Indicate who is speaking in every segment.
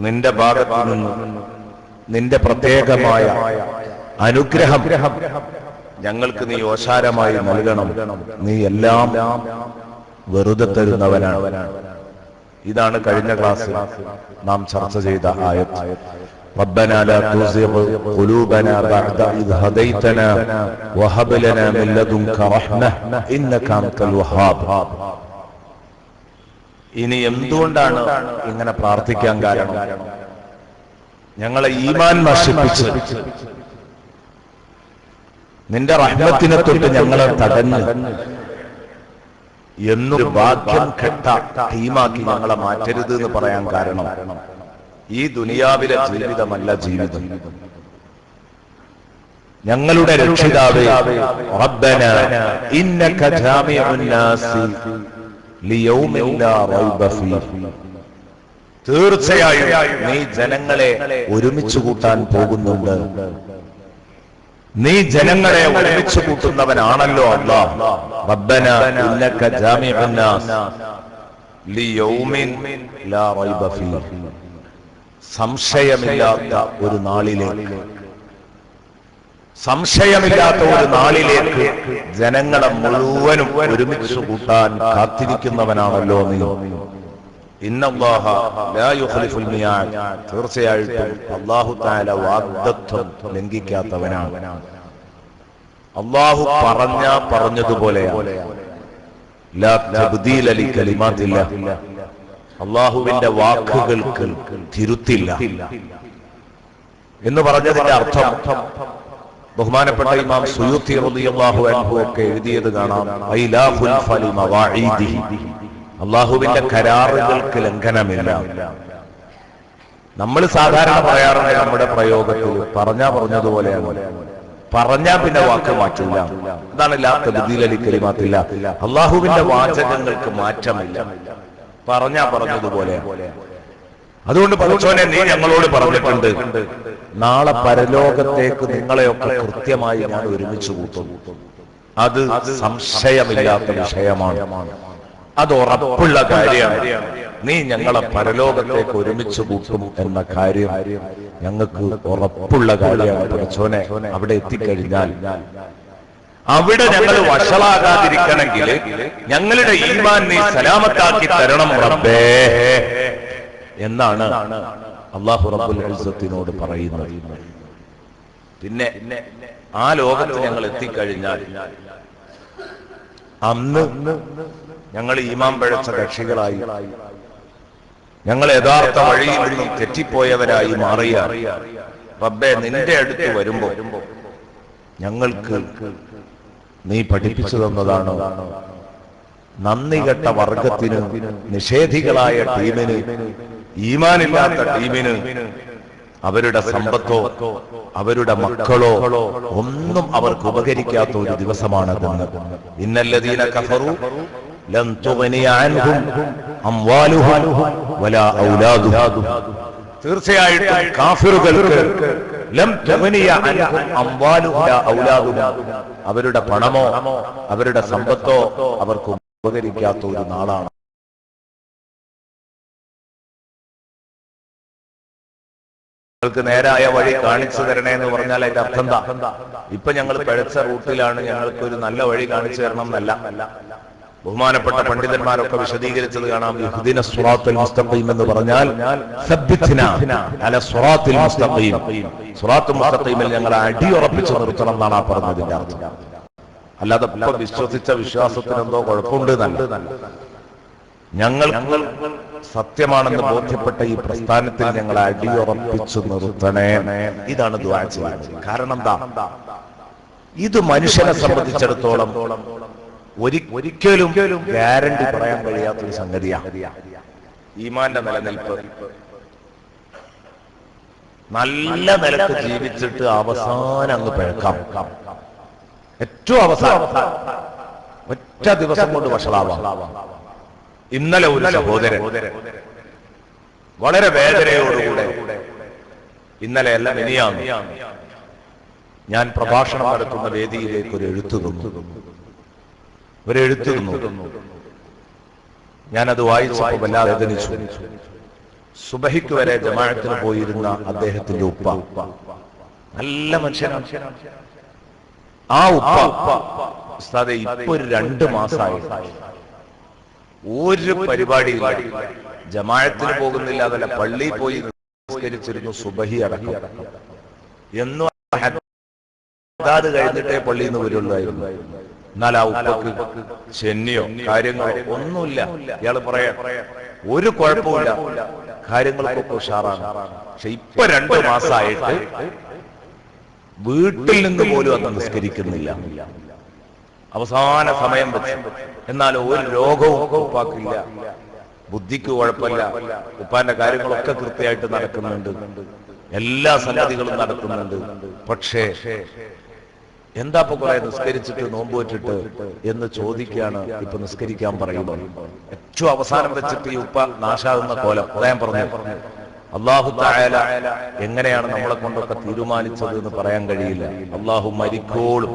Speaker 1: നിന്റെ ഭാഗത്തു നിന്ന് നിന്റെ പ്രത്യേകമായ അനുഗ്രഹം ഞങ്ങൾക്ക് നീ ഓശാരമായി നൽകണം. നീ എല്ലാം വെറുതെ തരുന്നവനാണ്. ഇതാണ് കഴിഞ്ഞ ക്ലാസ്സിൽ നാം ചർച്ച ചെയ്ത ആയത്ത്. ربنا لا تزغ قلوبنا بعد إذ هديتنا وهب لنا من لدنك رحمة إنك أنت الوهاب. ഇനി എന്തുകൊണ്ടാണ് ഇങ്ങനെ പ്രാർത്ഥിക്കാൻ കാരണം? ഞങ്ങളെ ഈമാൻ നശിപ്പിച്ച് നിന്റെ റഹ്മത്തിനെ തൊട്ട് ഞങ്ങളെ തടഞ്ഞ് എന്നൊരു ഭാഗ്യം കെട്ട ടീമാക്കി ഞങ്ങളെ മാറ്റരുത് എന്ന് പറയാൻ കാരണം ഈ ദുനിയാവിലെ ജീവിതമല്ല ജീവിതം. ഞങ്ങളുടെ രക്ഷിതാവേ, റബ്ബനാ ഇന്നക ജാമിഉൻ നാസി ലിയൗമിൻ ലാ റൈബ ഫീഹി. തീർച്ചയായും നീ ജനങ്ങളെ ഒരുമിച്ച് കൂട്ടാൻ പോകുന്നുണ്ട്. നീ ജനങ്ങളെ ഒരുമിച്ച് കൂട്ടുന്നവനാണല്ലോ അല്ലാഹ്. റബ്ബനാ ഇന്നക ജാമിഉൻ നാസ് ലിയൗമിൻ ലാ റൈബ ഫീഹി. സംശയമില്ലാത്ത ഒരു നാളിലേക്ക്, സംശയമില്ലാത്ത ഒരു നാളിലേക്ക് ജനങ്ങളെ മുഴുവനും ഒരുമിച്ച് കൂട്ടാൻ കാത്തിരിക്കുന്നവനാണല്ലോ നീ. ഇന്നല്ലാഹ ലാ യുഖ്ലിഫുൽ മിആദ്. തീർച്ചയായിട്ടും അല്ലാഹു തആല വാഗ്ദത്തം ലംഘിക്കാത്തവനാണ്. അല്ലാഹു പറഞ്ഞതുപോലെയാണ്. ലാ തബ്ദീല ലികലിമാത്തില്ലാഹ്. അല്ലാഹുവിന്റെ വാക്കുകൾക്ക് തിരുത്തില്ല എന്ന് പറഞ്ഞതിന്റെ അർത്ഥം ബഹുമാനപ്പെട്ട ഇമാം സുയൂത്തി റളിയല്ലാഹു അൻഹു ഒക്കെ എഴുതിയത് കാണാം. ഐലാഹുൽ ഫലി മവാഈദിഹി. അല്ലാഹുവിന്റെ കരാറുകൾക്ക് ലംഘനമില്ല. നമ്മൾ സാധാരണ പറയാറുണ്ട് നമ്മുടെ പ്രയോഗത്തിൽ പറഞ്ഞതുപോലെയാണ്. പറഞ്ഞാ പിന്നെ വാക്ക് മാറ്റില്ല. അതാണ് ലാ തബ്ദീല ലികലിമാത്തില്ലാഹ്. അല്ലാഹുവിന്റെ വാചകങ്ങൾക്ക് മാറ്റമില്ല. പറഞ്ഞതുപോലെ. അതുകൊണ്ട് പടച്ചോനെ, നീ ഞങ്ങളോട് പറഞ്ഞിട്ടുണ്ട് നാളെ പരലോകത്തേക്ക് നിങ്ങളെയൊക്കെ കൃത്യമായി ഞാൻ ഒരുമിച്ച് കൂട്ടും. അത് സംശയമില്ലാത്ത വിഷയമാണ്. അത് ഉറപ്പുള്ള കാര്യമാണ്. നീ ഞങ്ങളെ പരലോകത്തേക്ക് ഒരുമിച്ച് കൂട്ടും എന്ന കാര്യം ഞങ്ങൾക്ക് ഉറപ്പുള്ള കാര്യമാണ് പടച്ചോനെ. അവിടെ എത്തിക്കഴിഞ്ഞാൽ അവിടെ ഞങ്ങൾ വഷളാകാതിരിക്കണമെങ്കിൽ ഞങ്ങളുടെ ഈമാൻ നീ സലാമത്താക്കി തരണം റബ്ബേ എന്നാണ് അല്ലാഹു റബ്ബുൽ ഇസ്സത്തിനോട് പറയുന്നത്. പിന്നെ ആ ലോകത്ത് ഞങ്ങൾ എത്തിക്കഴിഞ്ഞാൽ അന്ന് ഞങ്ങൾ ഈമാൻ പിഴച്ച കക്ഷികളായി, ഞങ്ങൾ യഥാർത്ഥ വഴിയിൽ നിന്നും തെറ്റിപ്പോയവരായി മാറിയ റബ്ബേ നിന്റെ അടുത്ത് വരുമ്പോ ഞങ്ങൾക്ക് നീ പഠിപ്പിച്ചു തന്നതാണ് നന്ദി കെട്ട വർഗത്തിന്, നിഷേധികളായ ടീമിന്, ഈമാനില്ലാത്ത ടീമിന് അവരുടെ സമ്പത്തോ അവരുടെ മക്കളോ ഒന്നും അവർക്ക് ഉപകരിക്കാത്ത ഒരു ദിവസമാണതെന്ന്. ഇന്നല്ലദീന കഫറു ലൻ തുഗ്നിയ അൻഹും അംവാലുഹും വലാ ഔലാദുഹും. തീർച്ചയായിട്ടും കാഫിറുകൾക്ക് ലം തുഗ്നിയ അൻഹും അംവാലുഹും വലാ ഔലാദുഹും, അവരുടെ പണമോ അവരുടെ സമ്പത്തോ അവർക്ക് ഉപകരിക്കാത്ത ഒരു നാളാണ്. ഞങ്ങൾക്ക് നേരായ വഴി കാണിച്ചു തരണേ എന്ന് പറഞ്ഞാൽ അതിന്റെ അർത്ഥം എന്താ? ഇപ്പൊ ഞങ്ങൾ പിഴച്ച റൂട്ടിലാണ്, ഞങ്ങൾക്ക് ഒരു നല്ല വഴി കാണിച്ചു തരണം എന്നല്ല. ബഹുമാനപ്പെട്ട പണ്ഡിതന്മാരൊക്കെ വിശദീകരിച്ചത് കാണാം. ഇഹ്ദിന സിറാത്തുൽ മുസ്തഖീം എന്ന് പറഞ്ഞാൽ സബ്ബിത്നാ അല സിറാത്തുൽ മുസ്തഖീം, സിറാത്തുൽ മുസ്തഖീമിൽ ഞങ്ങളെ അടിയുറപ്പിച്ച് നിർത്തണം എന്നാണ് ആ പറഞ്ഞതിന്റെ അർത്ഥം. അല്ലാതെ ഇപ്പൊ വിശ്വസിച്ച വിശ്വാസത്തിന് എന്തോ കുഴപ്പമുണ്ട് എന്നല്ല. ഞങ്ങൾ സത്യമാണെന്ന് ബോധ്യപ്പെട്ട ഈ പ്രസ്ഥാനത്തിൽ ഞങ്ങളെ അടിയുറപ്പിച്ചു നിർത്തണേ. ഇതാണ് ദുആ ചെയ്യുന്നത്. കാരണം എന്താ? ഇത് മനുഷ്യനെ സംബന്ധിച്ചിടത്തോളം ഒരിക്കലും ഗ്യാരണ്ടി പറയാൻ കഴിയാത്തൊരു സംഗതിയാണ് ഈമാന്റെ നിലനിൽപ്പ്. നല്ല നിലക്ക് ജീവിച്ചിട്ട് അവസാനം അങ്ങ് പിഴക്കാം. ഏറ്റവും അവസാനം ഒറ്റ ദിവസം കൊണ്ട് വഷളാവാം. ഇന്നലെ ഒരു സഹോദരൻ വളരെ വേദനയോടുകൂടെ, ഇന്നലെ അല്ല മിനിയാന്ന്, ഞാൻ പ്രഭാഷണം നടത്തുന്ന വേദിയിലേക്ക് ഒരു എഴുത്തു തന്നു. ഞാനത് വായിച്ചപ്പോൾ വല്ലാതെ വേദനിച്ചു. സുബഹിക്ക് വരെ ജമാഅത്തിന് പോയിരുന്ന അദ്ദേഹത്തിന്റെ ഉപ്പ നല്ല മനുഷ്യനാണ്. ആ ഉപ്പ ഉസ്താദെ ഇപ്പൊ ഒരു 2 മാസമായി ഒരു പരിപാടിയില്ല, ജമാഅത്തിന് പോകുന്നില്ല, അതല്ല പള്ളിയിൽ പോയി നിസ്കരിച്ചിരുന്നു സുബഹി അടക്കം. എന്നും അത് കഴിഞ്ഞിട്ടേ പള്ളിയിൽ നിന്ന് വരുള്ളായിരുന്നു. എന്നാൽ ആ ഉപ്പക്ക് ചെന്നിയോ കാര്യങ്ങളോ ഒന്നുമില്ല. ഇയാള് പറയാ ഒരു കുഴപ്പമില്ല, കാര്യങ്ങളൊക്കെ ഉഷാറാണ്. പക്ഷെ ഇപ്പൊ 2 മാസമായിട്ട് വീട്ടിൽ നിന്ന് പോലും അത് നിസ്കരിക്കുന്നില്ല. അവസാന സമയം വെച്ച്. എന്നാൽ ഒരു രോഗവും ഉപ്പാക്കില്ല, ബുദ്ധിക്ക് കുഴപ്പമില്ല, ഉപ്പാന്റെ കാര്യങ്ങളൊക്കെ കൃത്യമായിട്ട് നടക്കുന്നുണ്ട്, എല്ലാ സംഗതികളും നടക്കുന്നുണ്ട്. പക്ഷേ എന്താ ഇപ്പൊ കുറെ നിസ്കരിച്ചിട്ട് നോമ്പ് വെച്ചിട്ട് എന്ന് ചോദിക്കാണ്. ഇപ്പൊ നിസ്കരിക്കാൻ പറയുമ്പോൾ ഏറ്റവും അവസാനം വെച്ചിട്ട് ഈ ഉപ്പ നാശാകുന്ന കോലം. അദ്ദേഹം പറഞ്ഞു, അല്ലാഹു തആല എങ്ങനെയാണ് നമ്മളെ കൊണ്ടൊക്കെ തീരുമാനിച്ചത് എന്ന് പറയാൻ കഴിയില്ല. അല്ലാഹു മരിക്കോളും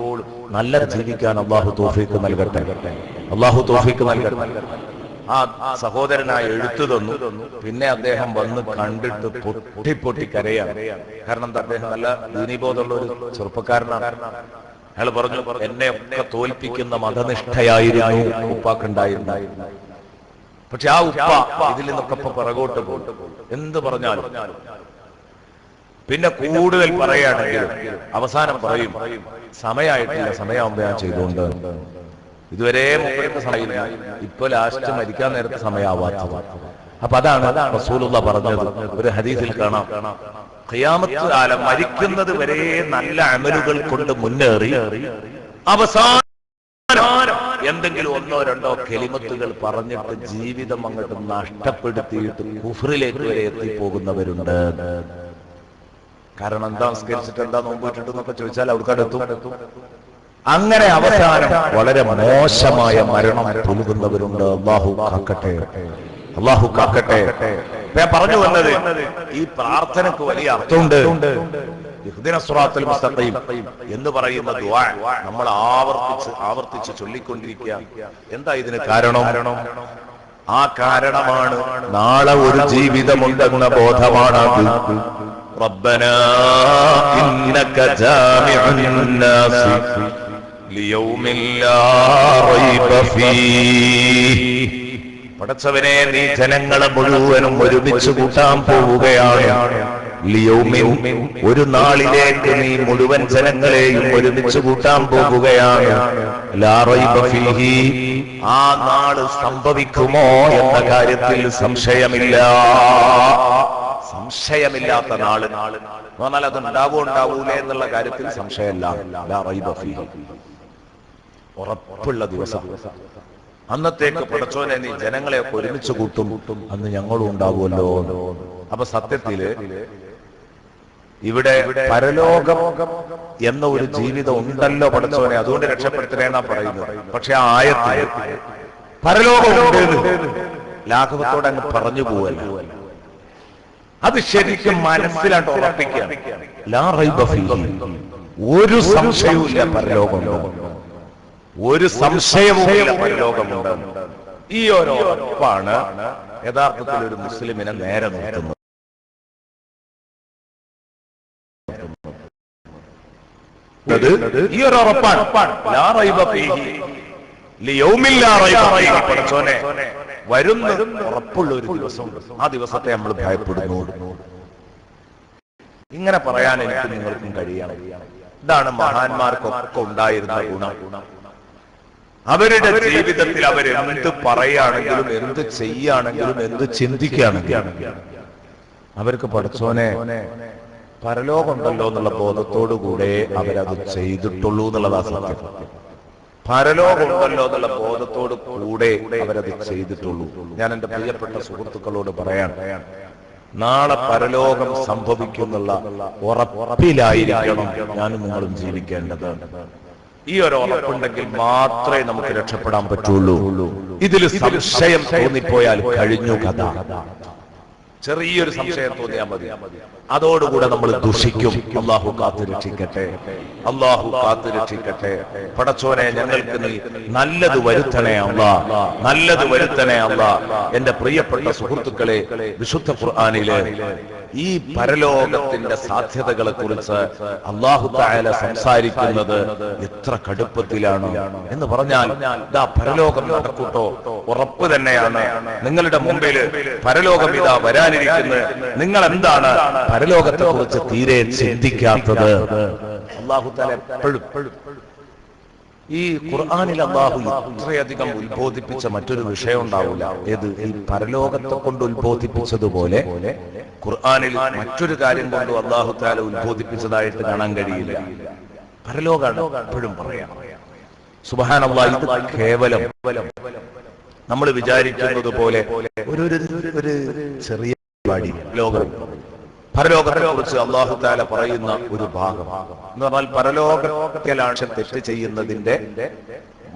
Speaker 1: നല്ല ജീവിക്കാൻ അല്ലാഹു തൗഫീഖ് നൽകട്ടെ, അല്ലാഹു തൗഫീഖ് നൽകട്ടെ. ആ സഹോദരനായി എഴുത്തു തന്നു. പിന്നെ അദ്ദേഹം വന്ന് കണ്ടിട്ട് പൊട്ടി കരയാണ്. കാരണം എന്താ, അദ്ദേഹം നല്ല ദീനീബോധമുള്ള ഒരു ചെറുപ്പക്കാരനാണ്. അയാൾ പറഞ്ഞു, എന്നെ ഒക്കെ തോൽപ്പിക്കുന്ന മതനിഷ്ഠയായിരുന്നു ഉപ്പാക്കുണ്ടായിരുന്നു. പക്ഷെ ആ ഉപ്പ ഇതിൽ നിന്നൊക്കെ പിറകോട്ട് പോകും. എന്ത് പറഞ്ഞാലും പിന്നെ കൂടുതൽ പറയുകയാണെങ്കിൽ അവസാനം പറയും, സമയമായിട്ടില്ല, സമയമാകുമ്പോ ഞാൻ ചെയ്തുകൊണ്ട്. ഇതുവരെ മുപ്പത്തെ സമയമില്ല, ഇപ്പൊ ലാസ്റ്റ് മരിക്കാൻ നേരത്തെ സമയമാവാത്തത്. അപ്പൊ അതാണ് റസൂലുള്ളാ പറഞ്ഞത്. ഒരു ഹദീസിൽ കാണാം, ഖിയാമത്ത് കാലം മരിക്കുന്നത് വരെ നല്ല അമലുകൾ കൊണ്ട് മുന്നേറി അവസാനം എന്തെങ്കിലും 1-2 കെലിമത്തുകൾ പറഞ്ഞിട്ട് ജീവിതം അങ്ങോട്ട് നഷ്ടപ്പെടുത്തിയിട്ട് കുഫ്റിലേക്ക് വരെ എത്തിപ്പോകുന്നവരുണ്ട്. കാരണം എന്താ സംസ്കരിച്ചിട്ട് എന്താ നോമ്പ് വിട്ടിട്ടെന്നൊക്കെ ചോദിച്ചാൽ അവർക്കടുത്തും. അങ്ങനെ അവസാനം വളരെ മോശമായ മരണം പുലുകുന്നവരുണ്ട്. അല്ലാഹു കാക്കട്ടെ, അല്ലാഹു കാക്കട്ടെ. ഞാൻ പറഞ്ഞു വന്നത്, ഈ പ്രാർത്ഥനക്ക് വലിയ അർത്ഥമുണ്ട്. ഇഹ്ദിനസ് സിറാത്തൽ മുസ്തഖീം എന്ന് പറയുന്ന ദുആ നമ്മൾ ആവർത്തിച്ച് ചൊല്ലിക്കൊണ്ടിരിക്കുക. എന്താ ഇതിന് കാരണം? ആ കാരണമാണ് നാളെ ഒരു ജീവിതമുണ്ടെന്ന ബോധമാണ്. റബ്ബനാ ഇന്നക ജാമിഉൻ നാസി ലിയൗമിൻ ലാ റൈബ ഫീഹി. പടച്ചവനെ, നീ ജനങ്ങളെ മുഴുവനും ഒരുമിച്ച് കൂട്ടാൻ പോവുകയാണ്. ലിയൗമിൻ, ഒരു നാളിലേക്ക് നീ മുഴുവൻ ജനങ്ങളെയും ഒരുമിച്ച് കൂട്ടാൻ പോകുകയാണ്. ലാ റൈബ ഫീഹി, ആ നാള് സംഭവിക്കുമോ എന്ന കാര്യത്തിൽ സംശയമില്ല. സംശയമില്ലാത്ത നാള് എന്നാൽ അത് ഉണ്ടാവൂലേ എന്നുള്ള കാര്യത്തിൽ സംശയമല്ല. ലാ റൈബ ഫീഹി, ഉറപ്പുള്ള ദിവസം. അന്നത്തേക്ക് പടച്ചോനെ നീ ജനങ്ങളെയൊക്കെ ഒരുമിച്ച് കൂട്ടും, അന്ന് ഞങ്ങളും ഉണ്ടാവുമല്ലോ. അപ്പൊ സത്യത്തില് ഇവിടെ പരലോകം എന്ന ഒരു ജീവിതം ഉണ്ടല്ലോ പടച്ചോനെ, അതുകൊണ്ട് രക്ഷപ്പെടുത്തണേന്നാ പറയുന്നത്. പക്ഷെ ആ ആയത്തിൽ പരലോകം ലാഘവത്തോടെ അങ്ങ് പറഞ്ഞു പോവല്ല. അത് ശരിക്കും മനസ്സിലാണ്ട് ഉറപ്പിക്കുകയാണ്. ലാ റൈബ ഫീഹി, ഒരു സംശയവുമില്ല പരലോകമുണ്ടോ, ഒരു സംശയവുമില്ല പരലോകമുണ്ട്. ഈ ഒരു ഉറപ്പാണ് യഥാർത്ഥത്തിൽ ഒരു മുസ്ലിമിനെ നേരെ നിർത്തുന്നത്. ഈ ഒരു ഉറപ്പാണ്. ലാ റൈബ ഫീഹി ലിയൗമിൻ ലാ റൈബ ഫീഹി. പടച്ചോനെ, വരുന്ന ഉറപ്പുള്ള ഒരു ദിവസം, ആ ദിവസത്തെ നമ്മൾ ഭയപ്പെടുന്നു. ഇങ്ങനെ പറയാൻ എനിക്ക് നിങ്ങൾക്കും കഴിയണം. ഇതാണ് മഹാന്മാർക്കൊക്കെ ഉണ്ടായിരുന്ന ഗുണം. അവരുടെ ജീവിതത്തിൽ അവരെന്ത് പറയുകയാണെങ്കിലും എന്ത് ചെയ്യുകയാണെങ്കിലും എന്ത് ചിന്തിക്കുകയാണെങ്കിലും അവർക്ക് പടച്ചോനെ പരലോകമുണ്ടല്ലോ എന്നുള്ള ബോധത്തോടുകൂടെ അവരത് ചെയ്തിട്ടുള്ളൂ എന്നുള്ളതാ സത്യം. പരലോകമുണ്ടല്ലോ എന്നുള്ള ബോധത്തോട് കൂടെ അവരത് ചെയ്തിട്ടുള്ളൂ. ഞാൻ എന്റെ പ്രിയപ്പെട്ട സുഹൃത്തുക്കളോട് പറയാൻ, നാളെ പരലോകം സംഭവിക്കുന്നുള്ള ഉറപ്പിലായിരിക്കണം ഞാനും നിങ്ങളും ജീവിക്കേണ്ടത്. ഈ ഒരു ഉറപ്പുണ്ടെങ്കിൽ മാത്രമേ നമുക്ക് രക്ഷപ്പെടാൻ പറ്റുള്ളൂ. ഇതിൽ സംശയം തോന്നിപ്പോയാൽ കഴിഞ്ഞു കഥ. ചെറിയൊരു സംശയം തോന്നിയാൽ മതി, അതോടുകൂടെ നമ്മൾ ദുഷിക്കും. അള്ളാഹു കാത്തു രക്ഷിക്കട്ടെ, അള്ളാഹു കാത്തു രക്ഷിക്കട്ടെ. പടച്ചോനെ, ഞങ്ങൾക്ക് നീ നല്ലത് വരുത്തണേ അല്ലാ, നല്ലത് വരുത്തണേ അല്ലാ. എന്റെ പ്രിയപ്പെട്ട സുഹൃത്തുക്കളെ, വിശുദ്ധ ഖുർആനിലെ ഈ പരലോകത്തിന്റെ സാധ്യതകളെ കുറിച്ച് അല്ലാഹു തആല സംസാരിക്കുന്നത് എത്ര കടുപ്പത്തിലാണ് എന്ന് പറഞ്ഞാൽ, ഇതാ പരലോകം നടക്കൂട്ടോ, ഉറപ്പ് തന്നെയാണ് നിങ്ങളുടെ മുമ്പിൽ പരലോകം ഇതാ വരാനിരിക്കുന്നത്. നിങ്ങൾ എന്താണ് പരലോകത്തെ കുറിച്ച് തീരെ ചിന്തിക്കാത്തത്? അല്ലാഹു തആല എപ്പോഴും ഈ ഖുർആനിൽ അല്ലാഹു ഇത്രയധികം ഉത്ബോധിപ്പിച്ച മറ്റൊരു വിഷയം ഉണ്ടാവില്ല. ഏത്? ഈ പരലോകത്തെ കൊണ്ട് ഉത്ബോധിപ്പിച്ചതുപോലെ ഖുർആനിൽ മറ്റൊരു കാര്യം കൊണ്ട് അല്ലാഹു തആല ഉത്ബോധിപ്പിച്ചതായിട്ട് കാണാൻ കഴിയില്ല. പരലോകാണ് എപ്പോഴും പറയാം. സുബ്ഹാനല്ലാഹ്, ഇത് കേവലം നമ്മൾ വിചാരിക്കുന്നത് പോലെ ഒരു ചെറിയ പരിപാടി ലോകം. പരലോകത്തെ കുറിച്ച് അല്ലാഹു തആല പറയുന്ന ഒരു ഭാഗം എന്ന് പറഞ്ഞാൽ, പരലോകത്തിലാണ് തെറ്റ് ചെയ്യുന്നതിന്റെ,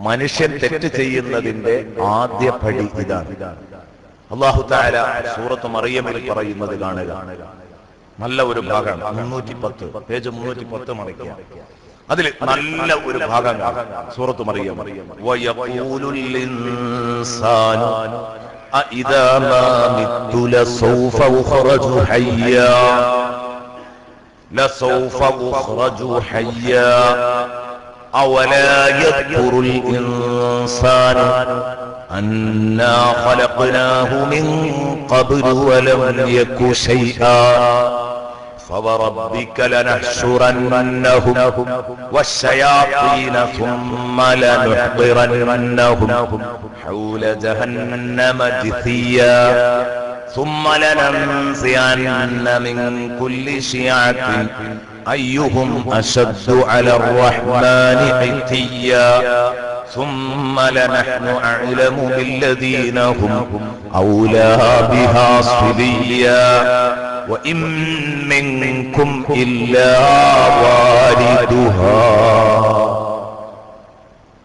Speaker 1: മനുഷ്യൻ തെറ്റ് ചെയ്യുന്നതിന്റെ ആദ്യ പടി ഇതാണ്. അല്ലാഹു തആല സൂറത്ത് മറിയമിൽ പറയുന്നത് കാണുക. നല്ല ഒരു ഭാഗമാണ്, 310 പേജ് 310 മറിക്കുക. അതിൽ നല്ല ഒരു ഭാഗം സൂറത്ത് മറിയം. വയഖൂലുൽ ഇൻസാനു അഇദാ മാ മിത്തു ലസൗഫ ഉഖ്റജു ഹയ്യാ ലസൗഫ ഉഖ്റജു ഹയ്യാ അവലാ യദ്കുറുൽ ഇൻസാനു അന്നാ ഖലഖനാഹു മിൻ ഖബ്ലു വലം യകു ശൈആ فوربك لنحشرنهم والشياطين ثم لنحضرنهم حول جهنم جثيا ثم لننزعن من كل شيعة أيهم أشد على الرحمن عتيا ثم لنحن أعلم بالذين هم أولى بها صليا وإن منكم إلا واردها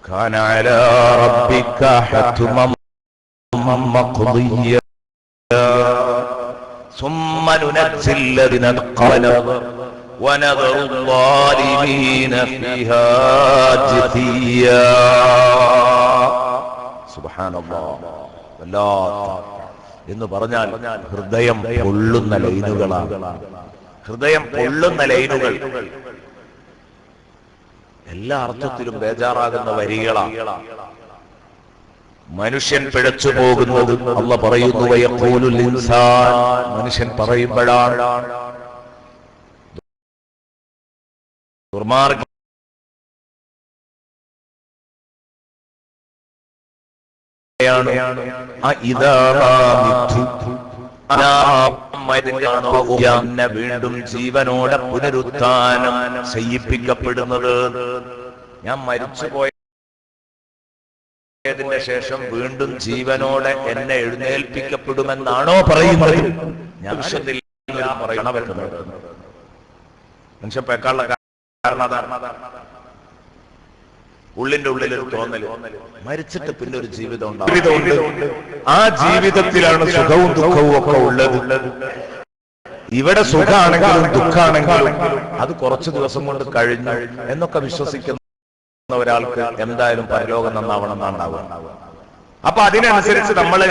Speaker 1: كان على ربك حتما مقضيا ثم ننجي الذين اتقوا ونذر الظالمين فيها جثيا سبحان الله. എന്ന് പറഞ്ഞാൽ ഹൃദയം പൊള്ളുന്ന ലൈനുകളാണ്. ഹൃദയം പൊള്ളുന്ന ലൈനുകൾ, എല്ലാ അർത്ഥത്തിലും ബേജാറാകുന്ന വരികളാണ്. മനുഷ്യൻ പിഴച്ചു പോകുന്നത് അല്ലാഹു പറയുന്നു, വയഖൂലുൽ ഇൻസാൻ, മനുഷ്യൻ പറയുമ്പോഴാണ് ദുർമാർഗ്ഗം വീണ്ടും ജീവനോടെ പുനരുത്ഥാനം ചെയ്യിപ്പിക്കപ്പെടുന്നത്. ഞാൻ മരിച്ചുപോയതിന്റെ ശേഷം വീണ്ടും ജീവനോടെ എന്നെ എഴുന്നേൽപ്പിക്കപ്പെടുമെന്നാണോ പറയുന്നത്? ഞാൻ മനുഷ്യൻ പേക്കാനുള്ള കാരണം ഉള്ളിന്റെ ഉള്ളിലൊരു തോന്നൽ, മരിച്ചിട്ട് പിന്നെ ഒരു ജീവിതം ഉണ്ടാവും. ആ ജീവിതത്തിലാണ് സുഖവും ദുഃഖവും ഒക്കെ ഉള്ളത്. ഇവിടെ സുഖാണെങ്കിലും ദുഃഖാണെങ്കിലും അത് കുറച്ചു ദിവസം കൊണ്ട് കഴിഞ്ഞു എന്നൊക്കെ വിശ്വസിക്കുന്ന ഒരാൾക്ക് എന്തായാലും പരലോകം നന്നാവണം എന്നാണ്ടാവുക. അപ്പൊ അതിനനുസരിച്ച് നമ്മളെ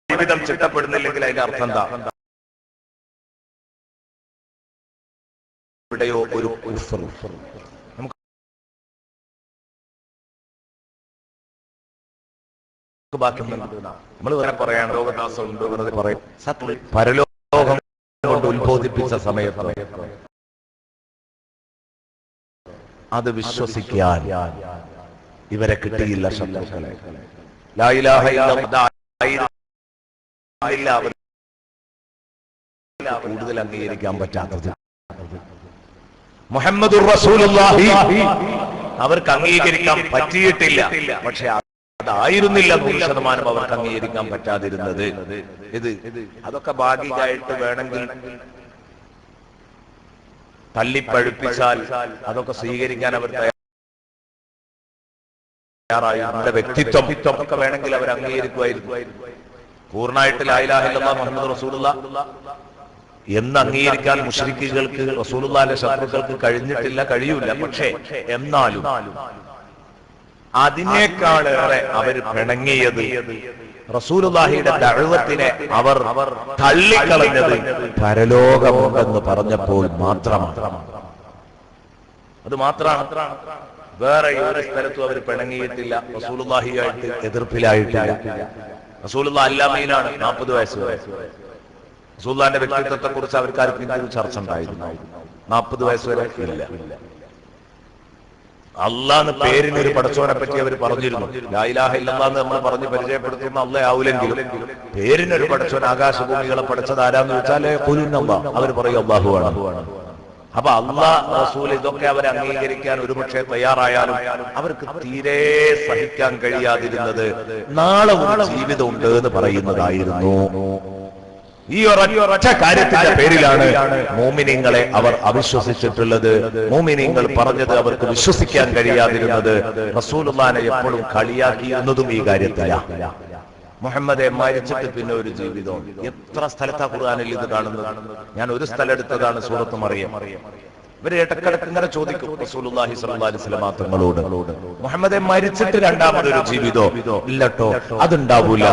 Speaker 1: ജീവിതം ചിട്ടപ്പെടുന്നില്ലെങ്കിൽ അതിന്റെ അർത്ഥം എന്താ? ഇവിടെയോ ഒരു നമ്മൾ പറയാണ് ലോകദാസമുണ്ട്, വെറുതെ പറയും. പരലോകം കൊണ്ട് ഉത്ബോധിപ്പിച്ച സമയത്ത് അത് വിശ്വസിക്കാൻ ഇവരെ കിട്ടിയില്ല ശത്രുക്കളെ. ലാ ഇലാഹ ഇല്ലല്ലാഹ് കൂടുതൽ അംഗീകരിക്കാൻ പറ്റാത്തത് മുഹമ്മദുർ റസൂലുള്ളാഹി അവർക്ക് അംഗീകരിക്കാൻ പറ്റിയിട്ടില്ല. പക്ഷെ അതായിരുന്നില്ല 100% അവർക്ക് അംഗീകരിക്കാൻ പറ്റാതിരുന്നത്. അതൊക്കെ ഭാഗികമായിട്ട് വേണമെങ്കിൽ തള്ളിപ്പഴുപ്പിച്ചാൽ അതൊക്കെ സ്വീകരിക്കാൻ അവർ തയ്യാറായി വ്യക്തിത്വം ഒക്കെ വേണമെങ്കിൽ അവർ അംഗീകരിക്കുമായിരുന്നു. പൂർണ്ണമായിട്ട് ലാ ഇലാഹ ഇല്ലല്ലാഹ് മുഹമ്മദ് റസൂലുള്ളാഹ് എന്ന് അംഗീകരിക്കാൻ മുശ്രിക്കുകൾക്ക് റസൂലുള്ളാഹിന്റെ ശത്രുക്കൾക്ക് കഴിഞ്ഞിട്ടില്ല, കഴിയൂല. പക്ഷേ എന്നാലും അതിനേക്കാളേറെ അവർ പിണങ്ങിയത് റസൂലുള്ളാഹിയുടെ ദഅവത്തിനെ അവർ തള്ളിക്കളഞ്ഞത് പരലോകമുണ്ടെന്ന് പറഞ്ഞപ്പോൾ മാത്രമാണ്. അത് മാത്രമാണ്. വേറെ ഒരു സ്ഥലത്തും അവർ പിണങ്ങിയിട്ടില്ല, റസൂലുള്ളാഹിയായിട്ട് എതിർപ്പിലായിട്ടില്ല. റസൂലുള്ളാഹി അല്ലാമീനാണ് 40 വയസ്സ് വരെ. റസൂലുള്ളാഹിന്റെ വ്യക്തിത്വത്തെ കുറിച്ച് അവർക്കാർക്കും ഒരു ചർച്ച ഉണ്ടായിരുന്നു. 40 വയസ്സ് വരെ ഇല്ല. അള്ളാന്ന് പേരിനൊരു പടച്ചോനെ പറ്റി അവർ പറഞ്ഞിരുന്നു. ലാ ഇലാഹ ഇല്ലല്ലാഹ് എന്ന് നമ്മൾ പറഞ്ഞ് പരിചയപ്പെടുത്തുന്ന അള്ളാഹ് ആവൂലെങ്കിലും പേരിനൊരു പടച്ചോൻ ആകാശഭൂമികളെ പഠിച്ചത് ആരാന്ന് വെച്ചാൽ അവർ പറയും അല്ലാഹു ആണ്. അപ്പൊ അള്ളാഹ് റസൂൽ ഇതൊക്കെ അവരെ അംഗീകരിക്കാൻ ഒരുപക്ഷെ തയ്യാറായാലും അവർക്ക് തീരെ സഹിക്കാൻ കഴിയാതിരുന്നത് നാളെ ഒരു ജീവിതം ഉണ്ട് എന്ന് പറയുന്നതായിരുന്നു. ഈ ഒരൊറ്റ കാര്യത്തിന്റെ പേരിലാണ് മോമിനീങ്ങളെ അവർ അവിശ്വസിച്ചിട്ടുള്ളത്. മോമിനീങ്ങൾ പറഞ്ഞത് അവർക്ക് വിശ്വസിക്കാൻ കഴിയാതിരുന്നത്. റസൂലുള്ളാഹിനെ എപ്പോഴും കളിയാക്കിയിരുന്നതും ഈ കാര്യത്തിലാണ്. മുഹമ്മദെ മരിച്ചിട്ട് പിന്നെ ഒരു ജീവിതം. എത്ര സ്ഥലത്താ ഖുർആനിൽ ഇത് കാണുന്നത്? ഞാൻ ഒരു സ്ഥലം എടുത്തതാണ്, സൂറത്ത് മറിയം. ഇവര് ഇടക്കിടക്ക് ഇങ്ങനെ ചോദിക്കും റസൂലുള്ളാഹി സ്വല്ലല്ലാഹി അലൈഹി വസല്ലം തങ്ങളോട്, മുഹമ്മദെ മരിച്ചിട്ട് രണ്ടാമതൊരു ജീവിതോ? ഇല്ലട്ടോ, അതുണ്ടാവൂല.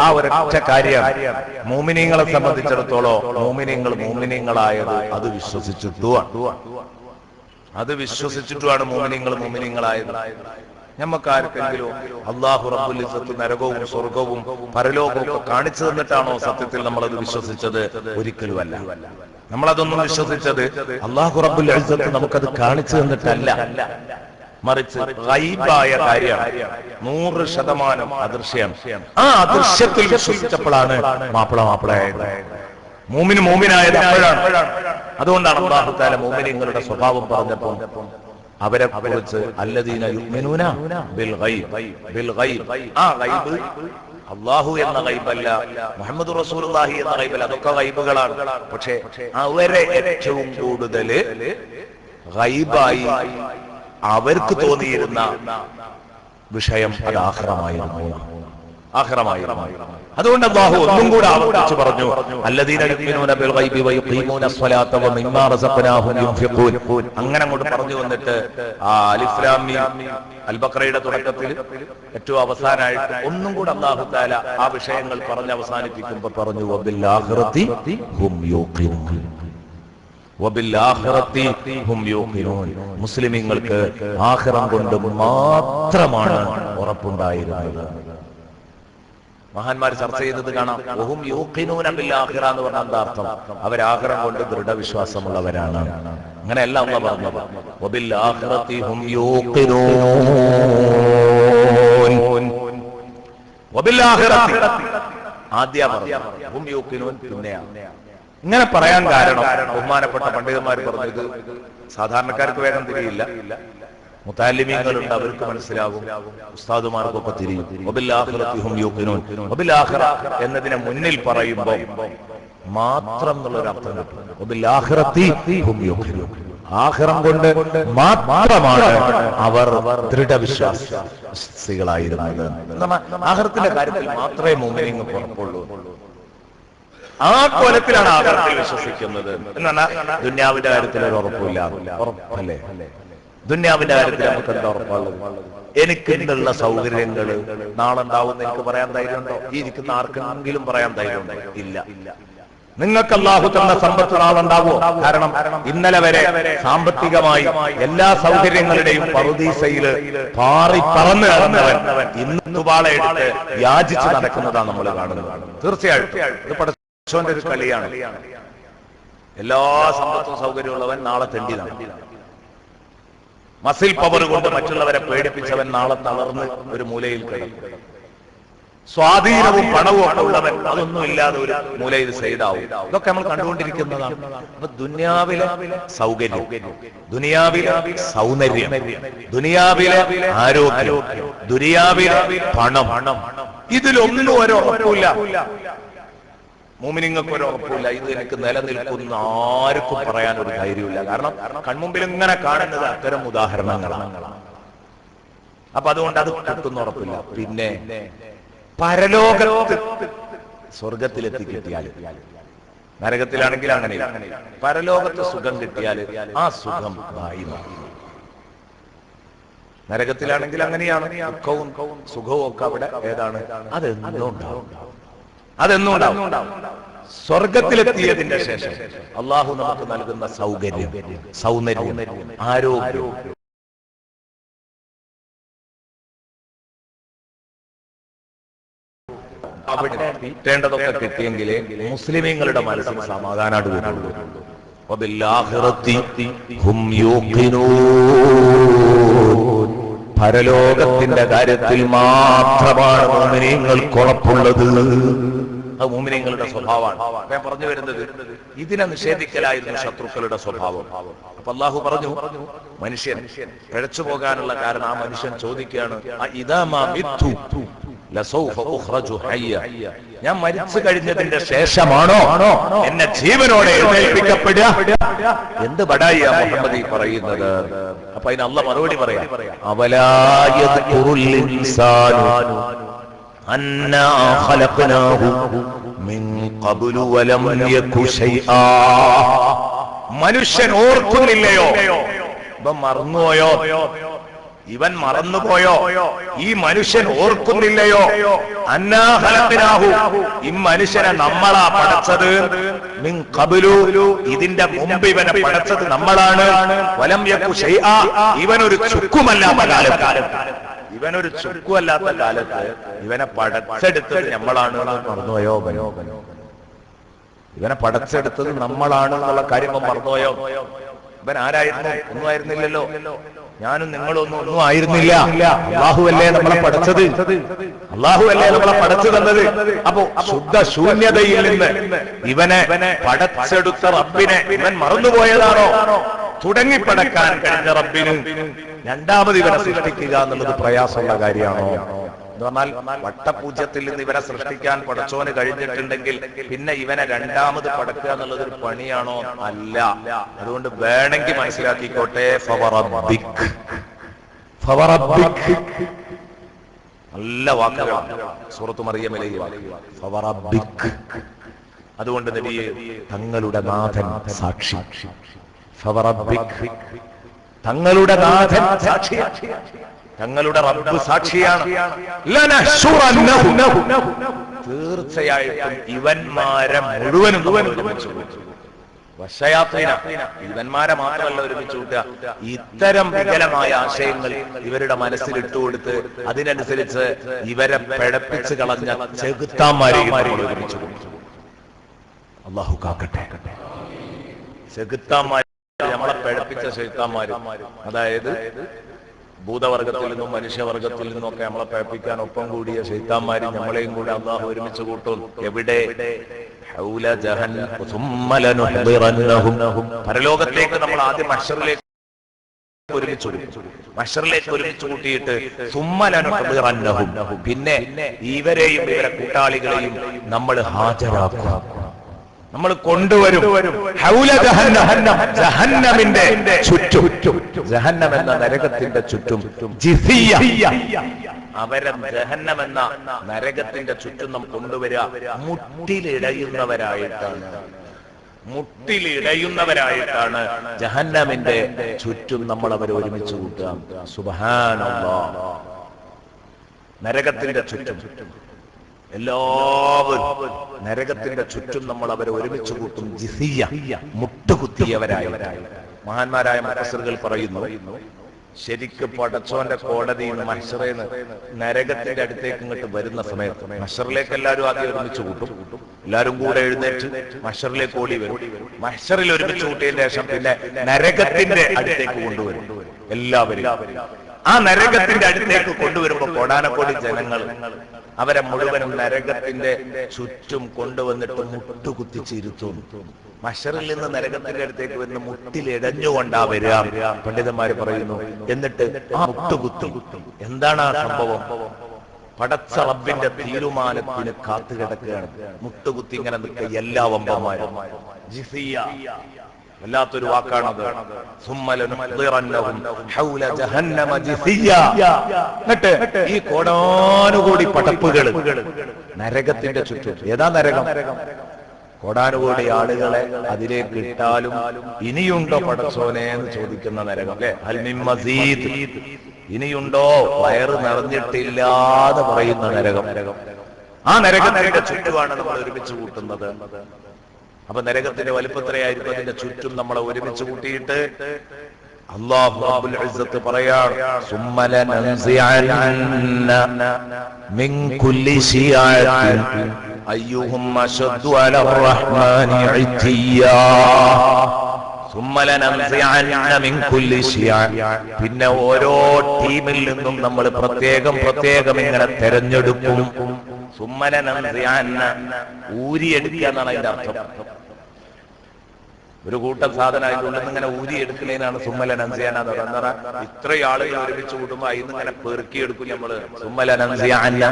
Speaker 1: ആ ഒരൊറ്റ കാര്യം മുഅ്മിനീങ്ങളെ സംബന്ധിച്ചിടത്തോളം മുഅ്മിനീങ്ങളായത് അത് വിശ്വസിച്ചിട്ടുമാണ് മുഅ്മിനീങ്ങളായത്. ഞമ്മക്കാർക്കെങ്കിലും അല്ലാഹു റബ്ബുൽ ഇസ്സത്ത് നരകവും സ്വർഗവും പരലോകവും ഒക്കെ കാണിച്ചു തന്നിട്ടാണോ സത്യത്തിൽ നമ്മളത് വിശ്വസിച്ചത്? ഒരിക്കലുമല്ല. നമ്മളതൊന്നും വിശ്വസിച്ചത് അല്ലാഹു റബ്ബുൽ ഇസ്സത്ത് നമുക്കത് കാണിച്ചു തന്നിട്ടല്ല, മറിച്ച് ഗൈബായ കാര്യമാണ്. 100% അദൃശ്യം. ആ അദൃശ്യത്തിൽ വിശ്വസിച്ചപ്പോഴാണ് മാപ്പിളയായത്, മോമിനായത് അപ്പോഴാണ്. അതുകൊണ്ടാണ് അല്ലാഹു തആല മോമിനീങ്ങളുടെ സ്വഭാവം പറഞ്ഞപ്പോൾ അവരെ കുറിച്ച് അല്ലദീന യുഅ്മിനൂന ബിൽ ഗൈബ്, ആ ഗൈബ് അല്ലാഹു എന്ന ഗൈബല്ല, മുഹമ്മദ് റസൂലുള്ളാഹി എന്ന ഗൈബല്ല, അതൊക്കെ ഗൈബുകളാണ്. പക്ഷേ അവരെ ഏറ്റവും കൂടുതൽ ഗൈബായി അവർക്ക് തോന്നിയിരുന്ന വിഷയം അത് ആഖിറമായിരുന്നു. അതുകൊണ്ട് അല്ലാഹു ഒന്നും കൂടെ ആവർത്തിച്ചു പറഞ്ഞു, അല്ലദീന യുഅ്മിനൂന ബിൽ ഗൈബി വയുഖീമൂന സ്വലാത്ത വമിമ്മാ റസഖ്നാഹും യുൻഫിഖൂൻ. അങ്ങനെ അങ്ങോട്ട് പറഞ്ഞു വന്നിട്ട് അലിഫ് ലാം മീം അൽ ബഖറയുടെ തുടക്കത്തിൽ ഏറ്റവും അവസാനമായിട്ട് ഒന്നും കൂടെ അല്ലാഹു തആല ആ വിഷയങ്ങൾ പറഞ്ഞ് അവസാനിപ്പിക്കുമ്പോൾ പറഞ്ഞു വബിൽ ആഖിറതി ഹും യൂഖിനൂൻ. മുസ്ലിമീങ്ങൾക്ക് ആഖിറം കൊണ്ട് മാത്രമാണ് ഉറപ്പുണ്ടായിരുന്നത്. മഹാന്മാർ ചർച്ച ചെയ്തത് കാണാം. വഹും യൂഖിനൂന ബിൽ ആഖിറ എന്ന് പറഞ്ഞാൽ എന്താ അർത്ഥം? അവർ ആഖിറം കൊണ്ട് ദൃഢവിശ്വാസമുള്ളവരാണ്. അങ്ങനെയല്ല അല്ലാഹു പറഞ്ഞത്. വബിൽ ആഖിറതി ഹും യൂഖിനൂൻ. വബിൽ ആഖിറതി ആദ്യ പറഞ്ഞു, ഹും യൂഖിനൂൻ പിന്നെയാണ്. ഇങ്ങനെ പറയാൻ കാരണം ബഹുമാനപ്പെട്ട പണ്ഡിതന്മാർ പറഞ്ഞത് സാധാരണക്കാർക്ക് വേഗം തിരിയില്ല, മുതഅല്ലിമീങ്ങളുണ്ട്, അവർക്ക് മനസ്സിലാകും, ഉസ്താദുമാർക്കൊക്കെ തിരിയും. വബിൽ ആഖിറതി ഹും യൂഖിനൂൻ. വബിൽ ആഖിറ എന്നതിനെ മുന്നിൽ പറയുമ്പോൾ മാത്രം എന്നുള്ളൊരു അർത്ഥം കിട്ടും. വബിൽ ആഖിറതി ഹും യൂഖിനൂൻ. ആഖിറം കൊണ്ട് മാത്രമാണ് അവർ ദൃഢവിശ്വാസികളായിരുന്നത്. ആഖിറത്തിന്റെ കാര്യത്തിൽ മാത്രമേ മുഅ്മിനീങ്ങൾ ഉറപ്പുള്ളൂ. ആ കോലത്തിലാണ് ആഖിറത്തിൽ വിശ്വസിക്കുന്നത്. എന്നാണ് ദുനിയാവിന്റെ കാര്യത്തിൽ ഒരു ഉറപ്പില്ല. ഉറപ്പല്ലേ? ദുനിയാവിന്റെ കാര്യത്തിൽ നമുക്ക് എന്താ ഉറപ്പുള്ളത്? എനിക്ക് ഇന്നുള്ള സൗകര്യങ്ങൾ നാളെ ഉണ്ടാവും എനിക്ക് പറയാൻ ധൈര്യമുണ്ടോ? ഈ ഇരിക്കുന്ന ആർക്കെങ്കിലും പറയാൻ ധൈര്യമുണ്ടോ? ഇല്ല. നിങ്ങൾക്ക് അല്ലാഹു തന്ന സമ്പത്ത് നാളുണ്ടാവോ? കാരണം ഇന്നലെ വരെ സാമ്പത്തികമായി എല്ലാ സൗകര്യങ്ങളുടെയും പറുദീസയില് പറന്ന് നടന്നവൻ ഇന്ന് തുവാള എടുത്ത് യാചിച്ച് നടക്കുന്നതാണ് നമ്മൾ കാണുന്നത്. തീർച്ചയായിട്ടും ഇത് പടച്ചോന്റെ ഒരു കളിയാണ്. എല്ലാ സമ്പത്തും സൗകര്യമുള്ളവൻ നാളെ തെണ്ടി നടക്കും. മസിൽ പവർ കൊണ്ട് മറ്റുള്ളവരെ പേടിപ്പിച്ചവൻ നാളെ തളർന്ന് ഒരു മൂലയിൽ കിടക്കും. സ്വാധീനവും പണവും ഒക്കെ ഉള്ളവൻ അതൊന്നും ഇല്ലാതെ ഒരു മൂലയിൽ സൈഡാവും. ഇതൊക്കെ നമ്മൾ കണ്ടുകൊണ്ടിരിക്കുന്നതാണ്. ദുനിയാവിലെ സൗകര്യം, ദുനിയാവിലെ സൗന്ദര്യം, ദുനിയാവിലെ ആരോഗ്യം, ദുനിയാവിലെ പണം, ഇതിലൊന്നും ഒരു ഉറപ്പില്ല. മുഅ്മിനീങ്ങൾക്ക് ഒരു ഉറപ്പില്ല. ഇത് എനിക്ക് നിലനിൽക്കുന്ന ആർക്കും പറയാൻ ഒരു ധൈര്യമില്ല. കാരണം കൺമുമ്പിൽ ഇങ്ങനെ കാണുന്നത് അത്തരം ഉദാഹരണങ്ങളാണ്. അപ്പൊ അതുകൊണ്ട് അത് കിട്ടുന്ന ഉറപ്പില്ല. പിന്നെ പരലോകത്ത് സ്വർഗത്തിലെത്തി കിട്ടിയാൽ, നരകത്തിലാണെങ്കിൽ അങ്ങനെ, പരലോകത്ത് സുഖം കിട്ടിയാൽ ആ സുഖം ദായിമാണ്. നരകത്തിലാണെങ്കിൽ അങ്ങനെയാണ്, ദുഃഖവും സുഖവും ഒക്കെ അവിടെ ഏതാണ്, അതെന്നും ഉണ്ടാവും. സ്വർഗത്തിലെത്തിയതിന്റെ ശേഷം അള്ളാഹു നമുക്ക് നൽകുന്ന സൗകര്യം, സൗന്ദര്യം, ആരോഗ്യം, അവിടെ കിട്ടേണ്ടതൊക്കെ കിട്ടിയെങ്കിലേ മുസ്ലിമീങ്ങളുടെ മനസ്സിൽ സമാധാനമാണ് വരുള്ളൂ. പരലോകത്തിന്റെ കാര്യത്തിൽ മാത്രമാണ് മുഅ്മിനീങ്ങൾക്ക് ഉറപ്പുള്ളത്. അത് മുഅ്മിനീങ്ങളുടെ സ്വഭാവമാണ്. ഞാൻ പറഞ്ഞു വരുന്നത്, ഇതിനെ നിഷേധിക്കലായിരുന്നു ശത്രുക്കളുടെ സ്വഭാവം. അപ്പൊ അല്ലാഹു പറഞ്ഞു, മനുഷ്യൻ പിഴച്ചു പോകാനുള്ള കാരണം ആ മനുഷ്യൻ ചോദിക്കുകയാണ്, ഞാൻ മരിച്ചു കഴിഞ്ഞതിന്റെ ശേഷമാണോ എന്നെ ജീവനോടെ എഴുന്നേൽപ്പിക്കപ്പെടുക? എന്ത് ബടായിയാ മുഹമ്മദ് ഈ പറയുന്നത്? അപ്പൊ അതിന് അല്ലാഹ് മറുപടി പറയാം, അവലാ യദ്കുറുൽ ഇൻസാനു അന്നാ ഖലഖനാഹു മിൻ ഖബ്ലു വലം യകു ശൈആ. മനുഷ്യൻ ഓർക്കുന്നില്ലയോ? ഇവൻ മറന്നുപോയോ? ഇവൻ മറന്നുപോയോ? ഈ മനുഷ്യൻ ഓർക്കുന്നില്ലയോ? അന്നാ ഖലഖനാഹു, ഈ മനുഷ്യനെ നമ്മളാ പടച്ചത്. മിൻ ഖബ്ലു, ഇതിന്റെ മുമ്പ് ഇവനെ പടച്ചത് നമ്മളാണ്. വലം യകു ശൈആ, ഇവനൊരു ചുക്കുമല്ലാത്ത കാലത്ത്, ഇവനൊരു ചുക്കുമല്ലാത്ത കാലത്ത് ഇവനെ പടച്ചെടുത്തത് നമ്മളാണ്. മറന്നുപോയോ? ഇവനെ പടച്ചെടുത്തത് നമ്മളാണ് എന്നുള്ള കാര്യം മറന്നുപോയോ? ഇവൻ ആരായിരുന്നു? ഒന്നും ആയിരുന്നില്ലല്ലോ. ഞാനും നിങ്ങളൊന്നും ഒന്നും ആയിരുന്നില്ല. അല്ലാഹുവല്ലേ നമ്മളെ പഠിച്ചത്, അല്ലാഹുവല്ലേ നമ്മളെ പഠിച്ചു തന്നത്. അപ്പോ ശുദ്ധ ശൂന്യതയിൽ നിന്ന് ഇവനെ പടച്ചെടുത്ത റബ്ബിനെ ഇവൻ മറന്നുപോയതാണോ? തുടങ്ങിപ്പടക്കാൻ കഴിഞ്ഞ റബ്ബിന് രണ്ടാമത് ഇവനെ സൃഷ്ടിക്കുക എന്നുള്ളത് പ്രയാസമുള്ള കാര്യമാണോ? എന്ന് പറഞ്ഞാൽ വട്ടപൂജ്യത്തിൽ നിന്ന് ഇവനെ സൃഷ്ടിക്കാൻ പടച്ചോന് കഴിഞ്ഞിട്ടുണ്ടെങ്കിൽ പിന്നെ ഇവനെ രണ്ടാമത് പടക്കുക എന്നുള്ളത് ഒരു പണിയാണോ? അല്ല. അതുകൊണ്ട് വേണമെങ്കിൽ മനസ്സിലാക്കിക്കോട്ടെ, നല്ല വാക്കുകളാണ് സൂറത്തു മറിയമിലെ ഫവറബ്ബിക്. അതുകൊണ്ട് നബിയെ തങ്ങളുടെ നാഥൻ സാക്ഷി, ഫവറബ്ബിക്, തങ്ങളുടെ നാഥൻ സാക്ഷിയാണ്, തങ്ങളുടെ റബ്ബ് സാക്ഷിയാണ്. തീർച്ചയായിട്ടും ഇവന്മാരെ മുഴുവനും ഇവന്മാരെ മാത്രമല്ല ഒരുമിച്ച് കൂട്ടുക, ഇത്തരം വികലമായ ആശയങ്ങൾ ഇവരുടെ മനസ്സിൽ ഇട്ടുകൊടുത്ത് അതിനനുസരിച്ച് ഇവരെ പിഴപ്പിച്ച് കളഞ്ഞ ചെകുത്താന്മാരെയും ഒരുമിച്ച് കൂട്ടും. അല്ലാഹു കാക്കട്ടെ. ചെകുത്താന്മാർ, നമ്മളെ പിഴപ്പിച്ച ചെകുത്താന്മാര്, അതായത് ഭൂതവർഗത്തിൽ നിന്നും മനുഷ്യവർഗത്തിൽ നിന്നൊക്കെ നമ്മളെ പേപ്പിക്കാൻ ഒപ്പം കൂടിയ ശൈത്താന്മാരും നമ്മളെയും കൂടെ അല്ലാഹു ഒരുമിച്ച് കൂട്ടും. എവിടെ? പരലോകത്തേക്ക് നമ്മൾ ആദ്യം മഹ്ശറിലേക്ക് ഒരുമിച്ച് കൂട്ടിയിട്ട് പിന്നെ ഇവരെയും ഇവരെ കൂട്ടാളികളെയും നമ്മൾ ഹാജരാക്കും, നമ്മൾ കൊണ്ടുവരും. ജഹന്നമിന്റെ ചുറ്റും, ജഹന്നം എന്ന നരകത്തിന്റെ ചുറ്റും, അവരെ ജഹന്നം എന്ന നരകത്തിന്റെ ചുറ്റും നാം കൊണ്ടുവരിക മുട്ടിലിടയുന്നവരായിട്ടാണ് ജഹന്നമിന്റെ ചുറ്റും നമ്മൾ അവരെ ഒരുമിച്ച് കൂട്ടുക. സുബ്ഹാനല്ലാഹ്. നരകത്തിന്റെ ചുറ്റും എല്ലാവരും നരകത്തിന്റെ ചുറ്റും നമ്മൾ അവരെ ഒരുമിച്ച് കൂട്ടും. ജിസിയ, മുട്ടുകുത്തിയവരായ. മഹാന്മാരായ മുഫസ്സിറുകൾ പറയുന്നു, ശരിക്കും പടച്ചോന്റെ കോടതിയിൽ നിന്ന് മഹ്ശറേന്ന് നരകത്തിന്റെ അടുത്തേക്ക് ഇങ്ങോട്ട് വരുന്ന സമയത്ത് മഹ്ശറിലേക്ക് എല്ലാവരും ആദ്യം ഒരുമിച്ച് കൂട്ടും. എല്ലാവരും കൂടെ എഴുന്നേറ്റ് മഹ്ശറിലേക്ക് ഓടി വരും. മഹ്ശറിൽ ഒരുമിച്ച് കൂട്ടിയതിന് ശേഷം പിന്നെ നരകത്തിന്റെ അടുത്തേക്ക് കൊണ്ടുവരും എല്ലാവരും. ആ നരകത്തിന്റെ അടുത്തേക്ക് കൊണ്ടുവരുമ്പോ കോടാനക്കോടി ജനങ്ങൾ അവരെ മുഴുവനും നരകത്തിന്റെ ചുറ്റും കൊണ്ടുവന്നിട്ട് മുട്ടുകുത്തിച്ചിരുത്തും. മഹ്ശറിൽ നിന്ന് നരകത്തിന്റെ അടുത്തേക്ക് വരുന്ന മുട്ടിലിടഞ്ഞുകൊണ്ടാ വരിക. പണ്ഡിതന്മാര് പറയുന്നു. എന്നിട്ട് ആ മുട്ടുകുത്തി എന്താണ് ആ സംഭവം? പടച്ച റബ്ബിന്റെ തീരുമാനത്തിന് കാത്തുകിടക്കുകയാണ്. മുട്ടുകുത്തി ഇങ്ങനെ നിൽക്കുക എല്ലാ വമ്പന്മാരും. വല്ലാത്തൊരു വാക്കാണത്. എന്നിട്ട് ഈ കോടാനുകോടി പടപ്പുകൾ നരകത്തിന്റെ ചുറ്റും. ഏതാ നരകം? കോടാനുകോടി ആളുകളെ അതിലേക്ക് ഇട്ടാലും ഇനിയുണ്ടോ പടച്ചോനെ എന്ന് ചോദിക്കുന്ന നരകം അല്ലെ? അൽമിൻ മസീദ്, ഇനിയുണ്ടോ? വയറ് നിറഞ്ഞിട്ടില്ലാതെ പറയുന്ന നരകം. ആ നരകത്തിന്റെ ചുറ്റുമാണ് നമ്മൾ ഒരുമിച്ച് കൂട്ടുന്നത്. അപ്പൊ നരകത്തിന്റെ വലിപ്പത്രയായിരിക്കും അതിന്റെ ചുറ്റും നമ്മളെ ഒരുമിച്ച് കൂട്ടിയിട്ട് അല്ലാഹു റബ്ബുൽ ഇസ്സത്ത് പറയാണ്, സുമ്മല നൻസിഅന്ന മിൻ കുല്ലി ശിയാഅത്തിൻ അയ്യുഹും അശദ്ദു അലർ റഹ്മാനി ഇത്തിയാ. സുമ്മല നൻസിഅന്ന മിൻ കുല്ലി ശിയാഅ, പിന്നെ ഓരോ ടീമിൽ നിന്നും നമ്മൾ പ്രത്യേകം പ്രത്യേകം ഇങ്ങനെ തെരഞ്ഞെടുക്കും. സുമ്മല നൻസിഅന്ന, ഊരിയെടുക്കുക എന്നാണ് അതിന്റെ അർത്ഥം. ഒരു കൂട്ടം സാധനം അതിൻ്റെ ഉള്ളിൽ നിന്ന് ഇങ്ങനെ ഊരിയെടുക്കുന്നതിനാണ് സുമ്മല നൻസിഅന്ന. എന്താ ഇത്രയും ആളുകൾ ഒരുമിച്ച് കൂടുമ്പോൾ അതിന്ന് ഇങ്ങനെ പെറുക്കിയെടുക്കും നമ്മള്. സുമ്മല നൻസിഅന്ന,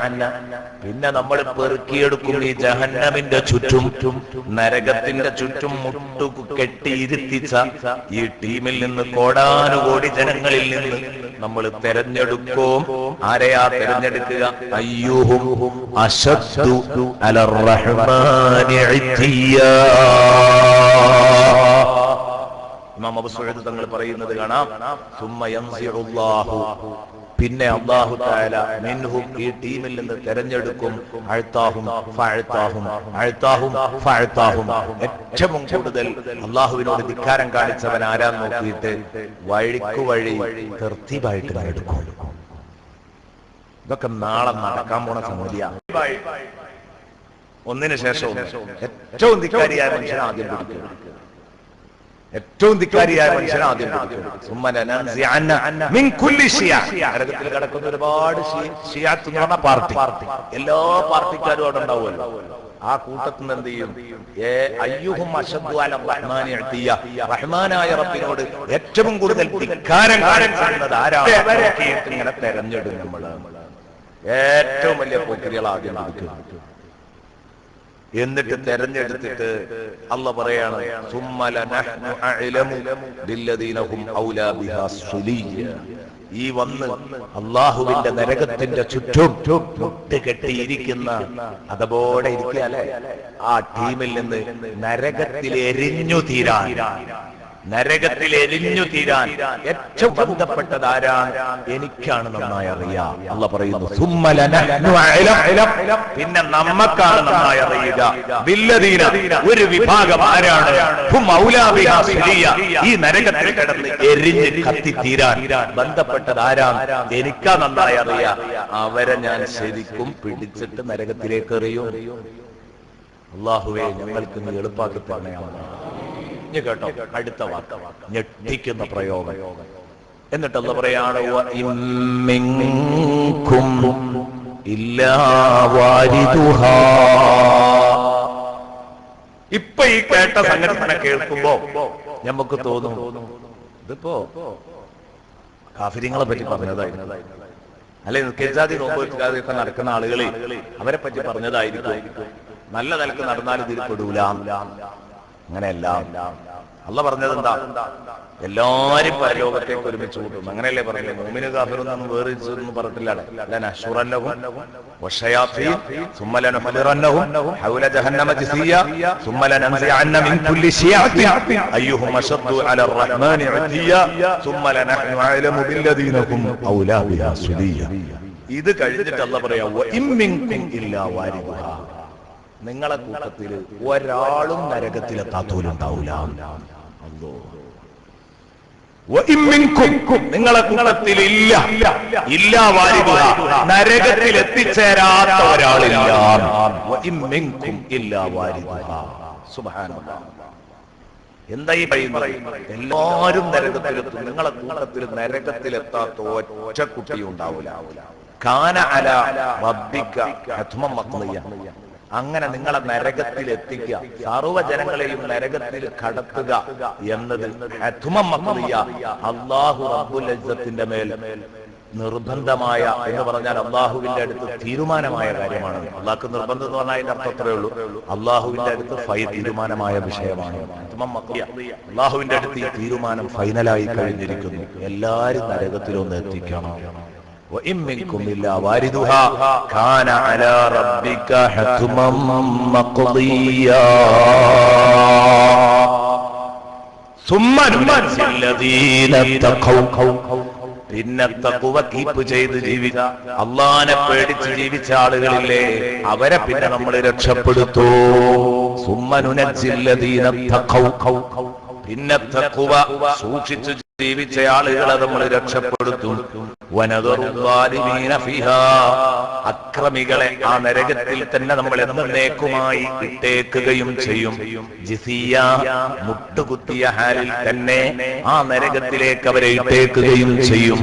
Speaker 1: പിന്നെ നമ്മൾ പെറുക്കിയെടുക്കും ഈ ജഹന്നമിന്റെ ചുറ്റും നരകത്തിന്റെ ചുറ്റും മുട്ടു കെട്ടിയിരുത്തിച്ച ഈ ടീമിൽ നിന്ന് കോടാനുകോടി ജനങ്ങളിൽ നിന്ന് നമ്മൾ തെരഞ്ഞെടുക്കും. ആരെയാ തെരഞ്ഞെടുക്കുക? അയ്യുഹും അശദ്ദു അലർ റഹ്മാനി ഇത്തിയാ. ഇമാം അബൂ സുഈദ് തങ്ങൾ പറയുന്നത് കാണാം, സുമ്മ യൻസിഉല്ലാഹു, പിന്നെ അല്ലാഹു തആല മിൻഹും, ഈ ടീമിൽ നിന്ന് തെരഞ്ഞെടുക്കും. അഅ്താഹും ഫഅഅ്താഹും അഅ്താഹും ഫഅഅ്താഹും. ഏറ്റവും കൂടുതൽ അല്ലാഹുവിനോട് ധിക്കാരം കാണിച്ചവൻ ആരാന്ന് നോക്കിയിട്ട് വഴിക്കു വഴി തർത്തീബായിട്ട് എടുക്കും. ഇതൊക്കെ നാളെ നടക്കാൻ പോണ സംഗതിയാണ്. ഒന്നിനു ശേഷം ഏറ്റവും ധിക്കാരിയായ മനുഷ്യനെ ആദ്യം പിടിക്കും. ഏറ്റവും ധിക്കാരിയായ മനുഷ്യനെ ആദ്യം പിടിക്കും. നരകത്തിൽ കിടക്കുന്ന ഒരുപാട് ഷിയാത്ത് എന്ന് പറഞ്ഞ പാർട്ടി, എല്ലാ പാർട്ടിക്കാരും അവിടെ ഉണ്ടാവുമല്ലോ. ആ കൂട്ടത്തിൽ നിന്ന് എന്ത് ചെയ്യും? അയ്യുഹും അശദ്ദു അലർ റഹ്മാനി ഇത്തിയാ, റഹ്മാനായ റബ്ബിനോട് ഏറ്റവും കൂടുതൽ ധിക്കാരം കാണിക്കുന്നത് ആരാണ്? ഇങ്ങനെ തെരഞ്ഞെടുക്കും നമ്മൾ. ഏറ്റവും വലിയ പോക്കരികൾ ആദ്യം പിടിക്കും. എന്നിട്ട് തെരഞ്ഞെടുത്തിട്ട് അല്ലാഹ് പറയാണ്, സുമ്മല നഹ്നു അഅലമു ബില്ലദീന ഹും ഔലാ ബിഹാ സുലിയ. ഈ വന്ന് അല്ലാഹുവിന്റെ നരകത്തിന്റെ ചുറ്റും മുട്ട് കെട്ടിയിരിക്കുന്ന അതോടെ ഇരിക്കുക അല്ലെ, ആ ടീമിൽ നിന്ന് നരകത്തിൽ എരിഞ്ഞു തീരാൻ, നരകത്തിൽ എരിഞ്ഞു തീരാൻ ഏറ്റവും ബന്ധപ്പെട്ടത് ആരാണ്? എനിക്കാണ് നന്നായി അറിയാം. അല്ലാഹ് പറയുന്നു, സുമ്മല നഹ്നു അഅലം, പിന്നെ നമ്മക്കാണ് നന്നായി അറിയുക. ബില്ലദീന, ഒരു വിഭാഗം ആരാണ്? ഹും ഔലാ ബിഹാ സുലിയ, ഈ നരകത്തിൽ കിടന്ന് എരിഞ്ഞ് കത്തിത്തീരാൻ ബന്ധപ്പെട്ടത് ആരാണ്? എനിക്കാ നന്നായി അറിയാം. അവരെ ഞാൻ ശരിക്കും പിടിച്ചിട്ട് നരകത്തിലേക്ക് എറിയും. അല്ലാഹുവേ, ഞങ്ങൾക്ക് നീ എളുപ്പാക്കി തരണമേ. കേട്ടോ, അടുത്ത വാർത്ത ഞെട്ടിക്കുന്ന പ്രയോഗം. എന്നിട്ട് അല്ലാഹ് പറയാണ്, ഇപ്പൊ ഈ കേട്ട സംഘടന കേൾക്കുമ്പോ നമുക്ക് തോന്നും ഇതിപ്പോ കാഫിര്യങ്ങളെ പറ്റി പറഞ്ഞതായിരുന്നു, അല്ലെ നിസ്കരിച്ചാതി നോമ്പൊക്കെ നടക്കുന്ന ആളുകളെ അവരെ പറ്റി പറഞ്ഞതായിരിക്കും. നല്ല നിലക്ക് നടന്നാൽ ഇതിൽ പെടൂല. അങ്ങനെയല്ല. അല്ലാഹ് പറഞ്ഞത് എന്താ? എല്ലാരും പരലോകത്തേക്ക് ഒരുമിച്ച് കൂട്ടും. അങ്ങനെയല്ലേ പറയുന്നത്? മുഅ്മിനു കാഫിറൊന്നും വേറിച്ചൊന്നും പറഞ്ഞിട്ടില്ല. ഇത് കഴിഞ്ഞിട്ട് അല്ലാഹ് പറയാ, നിങ്ങളെ കൂട്ടത്തിൽ ഒരാളും നരകത്തിലെത്താത്തവരുണ്ടാവില്ല. നിങ്ങളെ കൂട്ടത്തിൽ ഇല്ല വാരിദുഹ, നരകത്തിൽ എത്തിച്ചേരാത്ത ഒരാളില്ല. എന്തായി പറയുന്നത്? എല്ലാവരും നരകത്തിലെത്തും. നിങ്ങളെ കൂട്ടത്തിൽ നരകത്തിലെത്താത്ത ഒറ്റ കുട്ടിയും ഉണ്ടാവില്ല. കാന അലാ റബ്ബിക ഹത്മൻ മഖ്ദിയ, അങ്ങനെ നിങ്ങളെ നരകത്തിൽ എത്തിക്കുക, സർവ്വജനങ്ങളെയും നരകത്തിൽ കടത്തുക എന്നത് ഹത്മൻ മഖ്ദിയ, അല്ലാഹു റബ്ബുൽ ഇസ്സത്തിന്റെ മേൽ നിർബന്ധമായ എന്ന് പറഞ്ഞാൽ അള്ളാഹുവിന്റെ അടുത്ത് തീരുമാനമായ കാര്യമാണ്. അള്ളാഹ്ക്ക് നിർബന്ധം എന്ന് പറഞ്ഞാൽ അതിന്റെ അർത്ഥം അത്രേ ഉള്ളൂ. അള്ളാഹുവിന്റെ അടുത്ത് തീരുമാനമായ വിഷയമാണ്. അള്ളാഹുവിന്റെ അടുത്ത് ഈ തീരുമാനം ഫൈനലായി കഴിഞ്ഞിരിക്കുന്നു. എല്ലാരും നരകത്തിലൊന്ന് എത്തിക്കണം. وإن منكم إلا واردها كان على ربك حتما مقضيا ثم ننجي الذين اتقوا പിന്നെ തഖ്വ കീപ്പ് ചെയ്ത് ജീവിച്ച അല്ലാഹനെ പേടിച്ച് ജീവിച്ച ആളുകളില്ലേ, അവരെ പിന്നെ നമ്മൾ രക്ഷപ്പെടുത്തൂ. ثم ننجي الذين اتقوا പിന്നെ തഖ്വ സൂക്ഷിച്ചു ജീവിച്ച ആളുകളെ നമ്മൾ രക്ഷപ്പെടുത്തും. അക്രമികളെ ആ നരകത്തിൽ തന്നെ നമ്മൾ എന്നേക്കുമായി ഇട്ടേക്കുകയും ചെയ്യും. ജിസിയ മുട്ടുകുത്തിയ ഹാലിൽ തന്നെ ആ നരകത്തിലേക്ക് അവരെ ഇട്ടേക്കുകയും ചെയ്യും.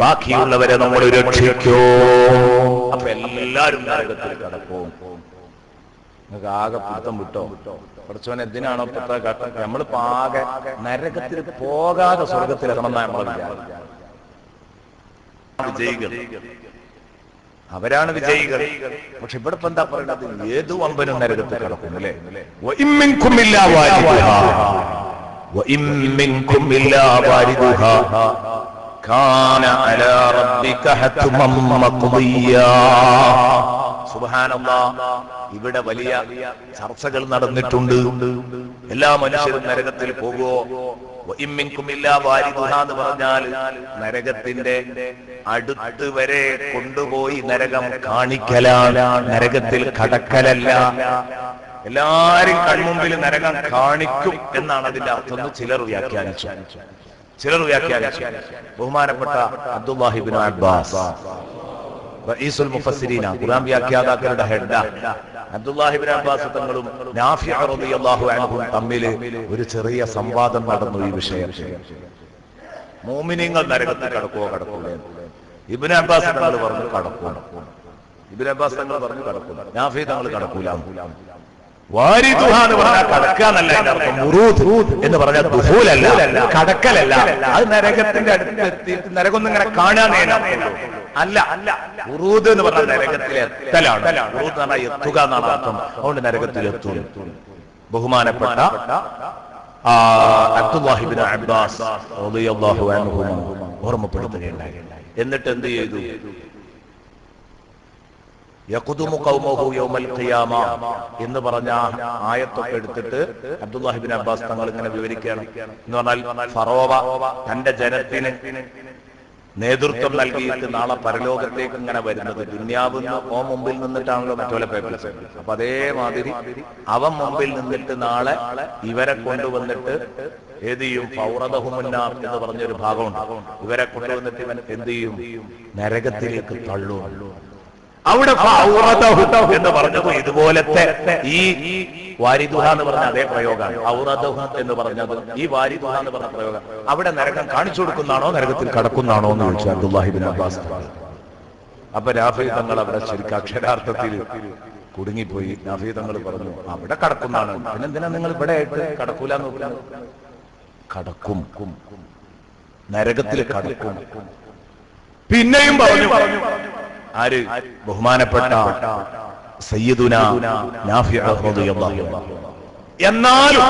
Speaker 1: ബാക്കിയുള്ളവരെ നമ്മൾ രക്ഷിക്കോ. അപ്പൊ എല്ലാരും നരകത്തിൽ കടക്കും. നിങ്ങൾക്ക് ആകെ പിടുത്തം വിട്ടോ? പഠിച്ചവൻ എന്തിനാണോ നമ്മളിപ്പോ ആകെ നരകത്തിൽ പോകാതെ സ്വർഗത്തിലെത്തണം എന്നാണ് നമ്മൾ വിജയികൾ. അവരാണ് വിജയികൾ. പക്ഷെ ഇവിടെ ഇപ്പൊ എന്താ പറയുന്നത്? ഏതു വമ്പനും നരകത്തിൽ കിടക്കും അല്ലേ? സുബ്ഹാനല്ലാഹ്. ഇവിടെ വലിയ ചർച്ചകൾ നടന്നിട്ടുണ്ട്. എല്ലാ മനുഷ്യരും നരകത്തിൽ പോകുമോ? എന്ന് പറഞ്ഞാൽ നരകത്തിന്റെ അടുത്ത് വരെ കൊണ്ടുപോയി നരകം കാണിക്കലാണ്, നരകത്തിൽ കടക്കലല്ല. എല്ലാരും കൺമുമ്പിൽ നരകം കാണിക്കും എന്നാണ് അതിന്റെ അർത്ഥം. ചിലർ വ്യാഖ്യാനിച്ചു. ബഹുമാനപ്പെട്ട അബ്ദുല്ലാഹി ഇബ്നു അബ്ബാസ് റഈസുൽ മുഫസ്സിരീന, ഖുർആൻ വ്യാഖ്യാതാക്കളുടെ ഹെഡ് അബ്ദുല്ലാഹി ഇബ്നു അബ്ബാസ് തങ്ങളും നാഫിഅ റളിയല്ലാഹു അൻഹു തമ്മിൽ ഒരു ചെറിയ സംവാദം നടന്നു ഈ വിഷയത്തിൽ. മുഅ്മിനീങ്ങൾ നരകത്തിൽ കടക്കൂലേ? ഇബ്നു അബ്ബാസ് തങ്ങൾ പറഞ്ഞു കടക്കൂല. നാഫി തങ്ങൾ കടക്കൂല. വാരിദുഹ എന്ന് പറഞ്ഞാൽ കടക്കാന്നല്ല അതിന്റെ അർത്ഥം. വുറൂദ് എന്ന് പറഞ്ഞാൽ ദുഖൂലല്ല, കടക്കലല്ല. അത് നരകത്തിന്റെ അടുത്ത് എത്തിയിട്ട് നരകം ഇങ്ങനെ കാണാനേ അല്ല. വുറൂദ് എന്ന് പറഞ്ഞാൽ നരകത്തിൽ എത്തലാണ്. വുറൂദ് എന്ന് പറഞ്ഞാൽ എത്തുക എന്നാണ് അർത്ഥം. അതുകൊണ്ട് നരകത്തിൽ എത്തും. ബഹുമാനപ്പെട്ട അബ്ദുല്ലാഹി ഇബ്നു അബ്ബാസ് റളിയല്ലാഹു അൻഹു ഓർമ്മപ്പെടുത്തുകയുണ്ടായി. എന്നിട്ട് എന്ത് ചെയ്തു? യഖ്ദുമു ഖൗമഹു യൗമൽ ഖിയാമ എന്ന് പറഞ്ഞ ആയത്തൊക്കെ എടുത്തിട്ട് അബ്ദുല്ലാഹി ഇബ്നു അബ്ബാസ് തങ്ങൾ ഇങ്ങനെ വിവരിക്കുകയാണ്. എന്ന് പറഞ്ഞാൽ ഫറോവ തന്റെ ജനത്തിന് നേതൃത്വം നൽകിയിട്ട് നാളെ പരലോകത്തേക്ക് ഇങ്ങനെ വരുന്നത് ദുന്യാവിന്ന് ഓ മുമ്പിൽ നിന്നിട്ടാണല്ലോ മറ്റോലെ പേപ്പിൾസ്. അപ്പൊ അതേമാതിരി അവൻ മുമ്പിൽ നിന്നിട്ട് നാളെ ഇവരെ കൊണ്ടുവന്നിട്ട് ഏത് ചെയ്യും? ഫൗറദഹുമുന്നാർ എന്ന് പറഞ്ഞൊരു ഭാഗമുണ്ട്. ഇവരെ കൊണ്ടുവന്നിട്ട് ഇവൻ എന്ത് ചെയ്യും? നരകത്തിലേക്ക് തള്ളും. അവിടെ എന്ന് പറഞ്ഞത് ഇതുപോലത്തെ ഈ വാരിദുഹ എന്ന് പറഞ്ഞ അതേ പ്രയോഗമാണ്. ഔറദുഹ എന്ന് പറഞ്ഞത് ഈ വാരിദുഹ എന്ന് പറഞ്ഞ പ്രയോഗം. അവിടെ നരകം കാണിച്ചു കൊടുക്കുന്നതാണോ നരകത്തിൽ കടക്കുന്നതാണോ എന്ന് ചോദിച്ചു അബ്ദുല്ലാഹി ഇബ്നു അബ്ബാസ്. അപ്പൊ നാഫി തങ്ങൾ അവിടെ ശരിക്കും അക്ഷരാർത്ഥത്തിൽ കുടുങ്ങിപ്പോയി. നാഫി തങ്ങൾ പറഞ്ഞു അവിടെ കടക്കുന്നതാണ്. പിന്നെന്തിനാ നിങ്ങൾ ഇവിടെ ആയിട്ട് കടക്കൂല എന്ന് നോക്കുന്നത്? കടക്കും, നരകത്തിൽ കടക്കും. പിന്നെയും പറഞ്ഞു ആര്? ബഹുമാനപ്പെട്ട സയ്യിദുനാ നാഫിഅ റളിയല്ലാഹു അൻഹു. എന്നാലും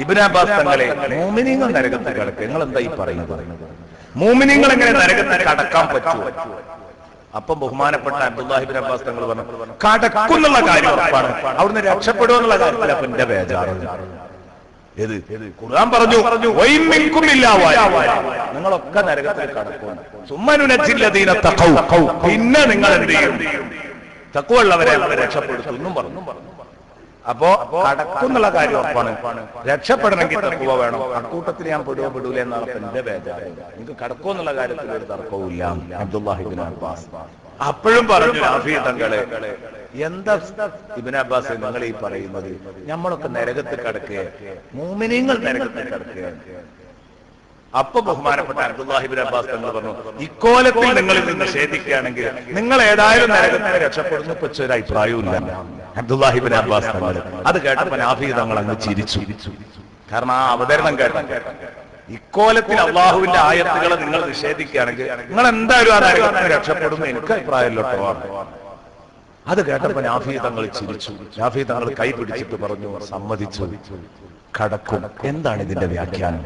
Speaker 1: ഇബ്നു അബ്ബാസ് തങ്ങളെ മുഅ്മിനീങ്ങൾ നരകത്തിൽ കടക്കുക, നിങ്ങൾ എന്താ ഈ പറയുന്നത്? മുഅ്മിനീങ്ങൾ എങ്ങനെ നരകത്തിൽ കടക്കാൻ പറ്റുമോ? അപ്പം ബഹുമാനപ്പെട്ട അബ്ദുല്ലാഹി ഇബ്നു അബ്ബാസ് തങ്ങൾ പറഞ്ഞു കടക്കുന്നുള്ള കാര്യം ഉറപ്പാണ്. അവിടുന്ന് രക്ഷപ്പെടുമെന്നുള്ള കാര്യത്തിൽ അപ്പൊ എന്റെ ബേജാറ്. ഏത്? ഖുർആൻ പറഞ്ഞു നിങ്ങളൊക്കെ നരകത്തിൽ കടക്കും. സുമ്മനുനജ്ജില്ലദീന തഖൗ, പിന്നെ നിങ്ങൾ എന്ത് ചെയ്യും? തഖ്വയുള്ളവരെ രക്ഷപ്പെടുത്തും എന്നും പറഞ്ഞു. അപ്പോ കടക്കുന്നുള്ള കാര്യം ഉറപ്പാണ്. രക്ഷപ്പെടണമെങ്കിൽ തഖ്വ വേണം. അക്കൂട്ടത്തിൽ ഞാൻ പെടൂല എന്നാണ് എന്റെ ബേജാറ്. എനിക്ക് കടക്കുമെന്നുള്ള കാര്യത്തിൽ ഒരു തർക്കവുമില്ല. അബ്ദുല്ലാഹി ഇബ്നു അബ്ബാസ് അപ്പോഴും പറഞ്ഞു നാഫി തങ്ങളെ എന്താ ഇബ്നു അബ്ബാസ് നിങ്ങൾ ഈ പറയുന്നത്? നമ്മളൊക്കെ നരകത്തിൽ കിടക്കുക, മുഅ്മിനീങ്ങൾ നരകത്തിൽ കിടക്കുക. അപ്പൊ ബഹുമാനപ്പെട്ട അബ്ദുല്ലാഹി ഇബ്നു അബ്ബാസ് തങ്ങൾ പറഞ്ഞു ഇക്കോലത്തിൽ നിങ്ങൾ ഇത് നിഷേധിക്കുകയാണെങ്കിൽ നിങ്ങൾ ഏതായാലും നരകത്തിൽ രക്ഷപ്പെടുന്നു. പക്ഷെ ഒരു അഭിപ്രായവുമില്ല അബ്ദുല്ലാഹി ഇബ്നു അബ്ബാസ് തങ്ങൾ. അത് കേട്ടപ്പോ നാഫി തങ്ങൾ അങ്ങ് ചിരിച്ചു. കാരണം ആ അവതരണം കേട്ട ഇക്കോലത്തിൽ അള്ളാഹുവിന്റെ ആയത്തുകളെ നിങ്ങൾ നിഷേധിക്കുകയാണെങ്കിൽ നിങ്ങൾ എന്തായാലും ആ നരകത്തിൽ രക്ഷപ്പെടുന്ന എനിക്ക് അഭിപ്രായമില്ലോട്ടോ. അത് കേട്ടപ്പോ നാഫി തങ്ങൾ ചിരിച്ചു. നാഫി തങ്ങൾ കൈ പിടിച്ചിട്ട് പറഞ്ഞു, സമ്മതിച്ചു, കടക്കും. എന്താണ് ഇതിന്റെ വ്യാഖ്യാനം?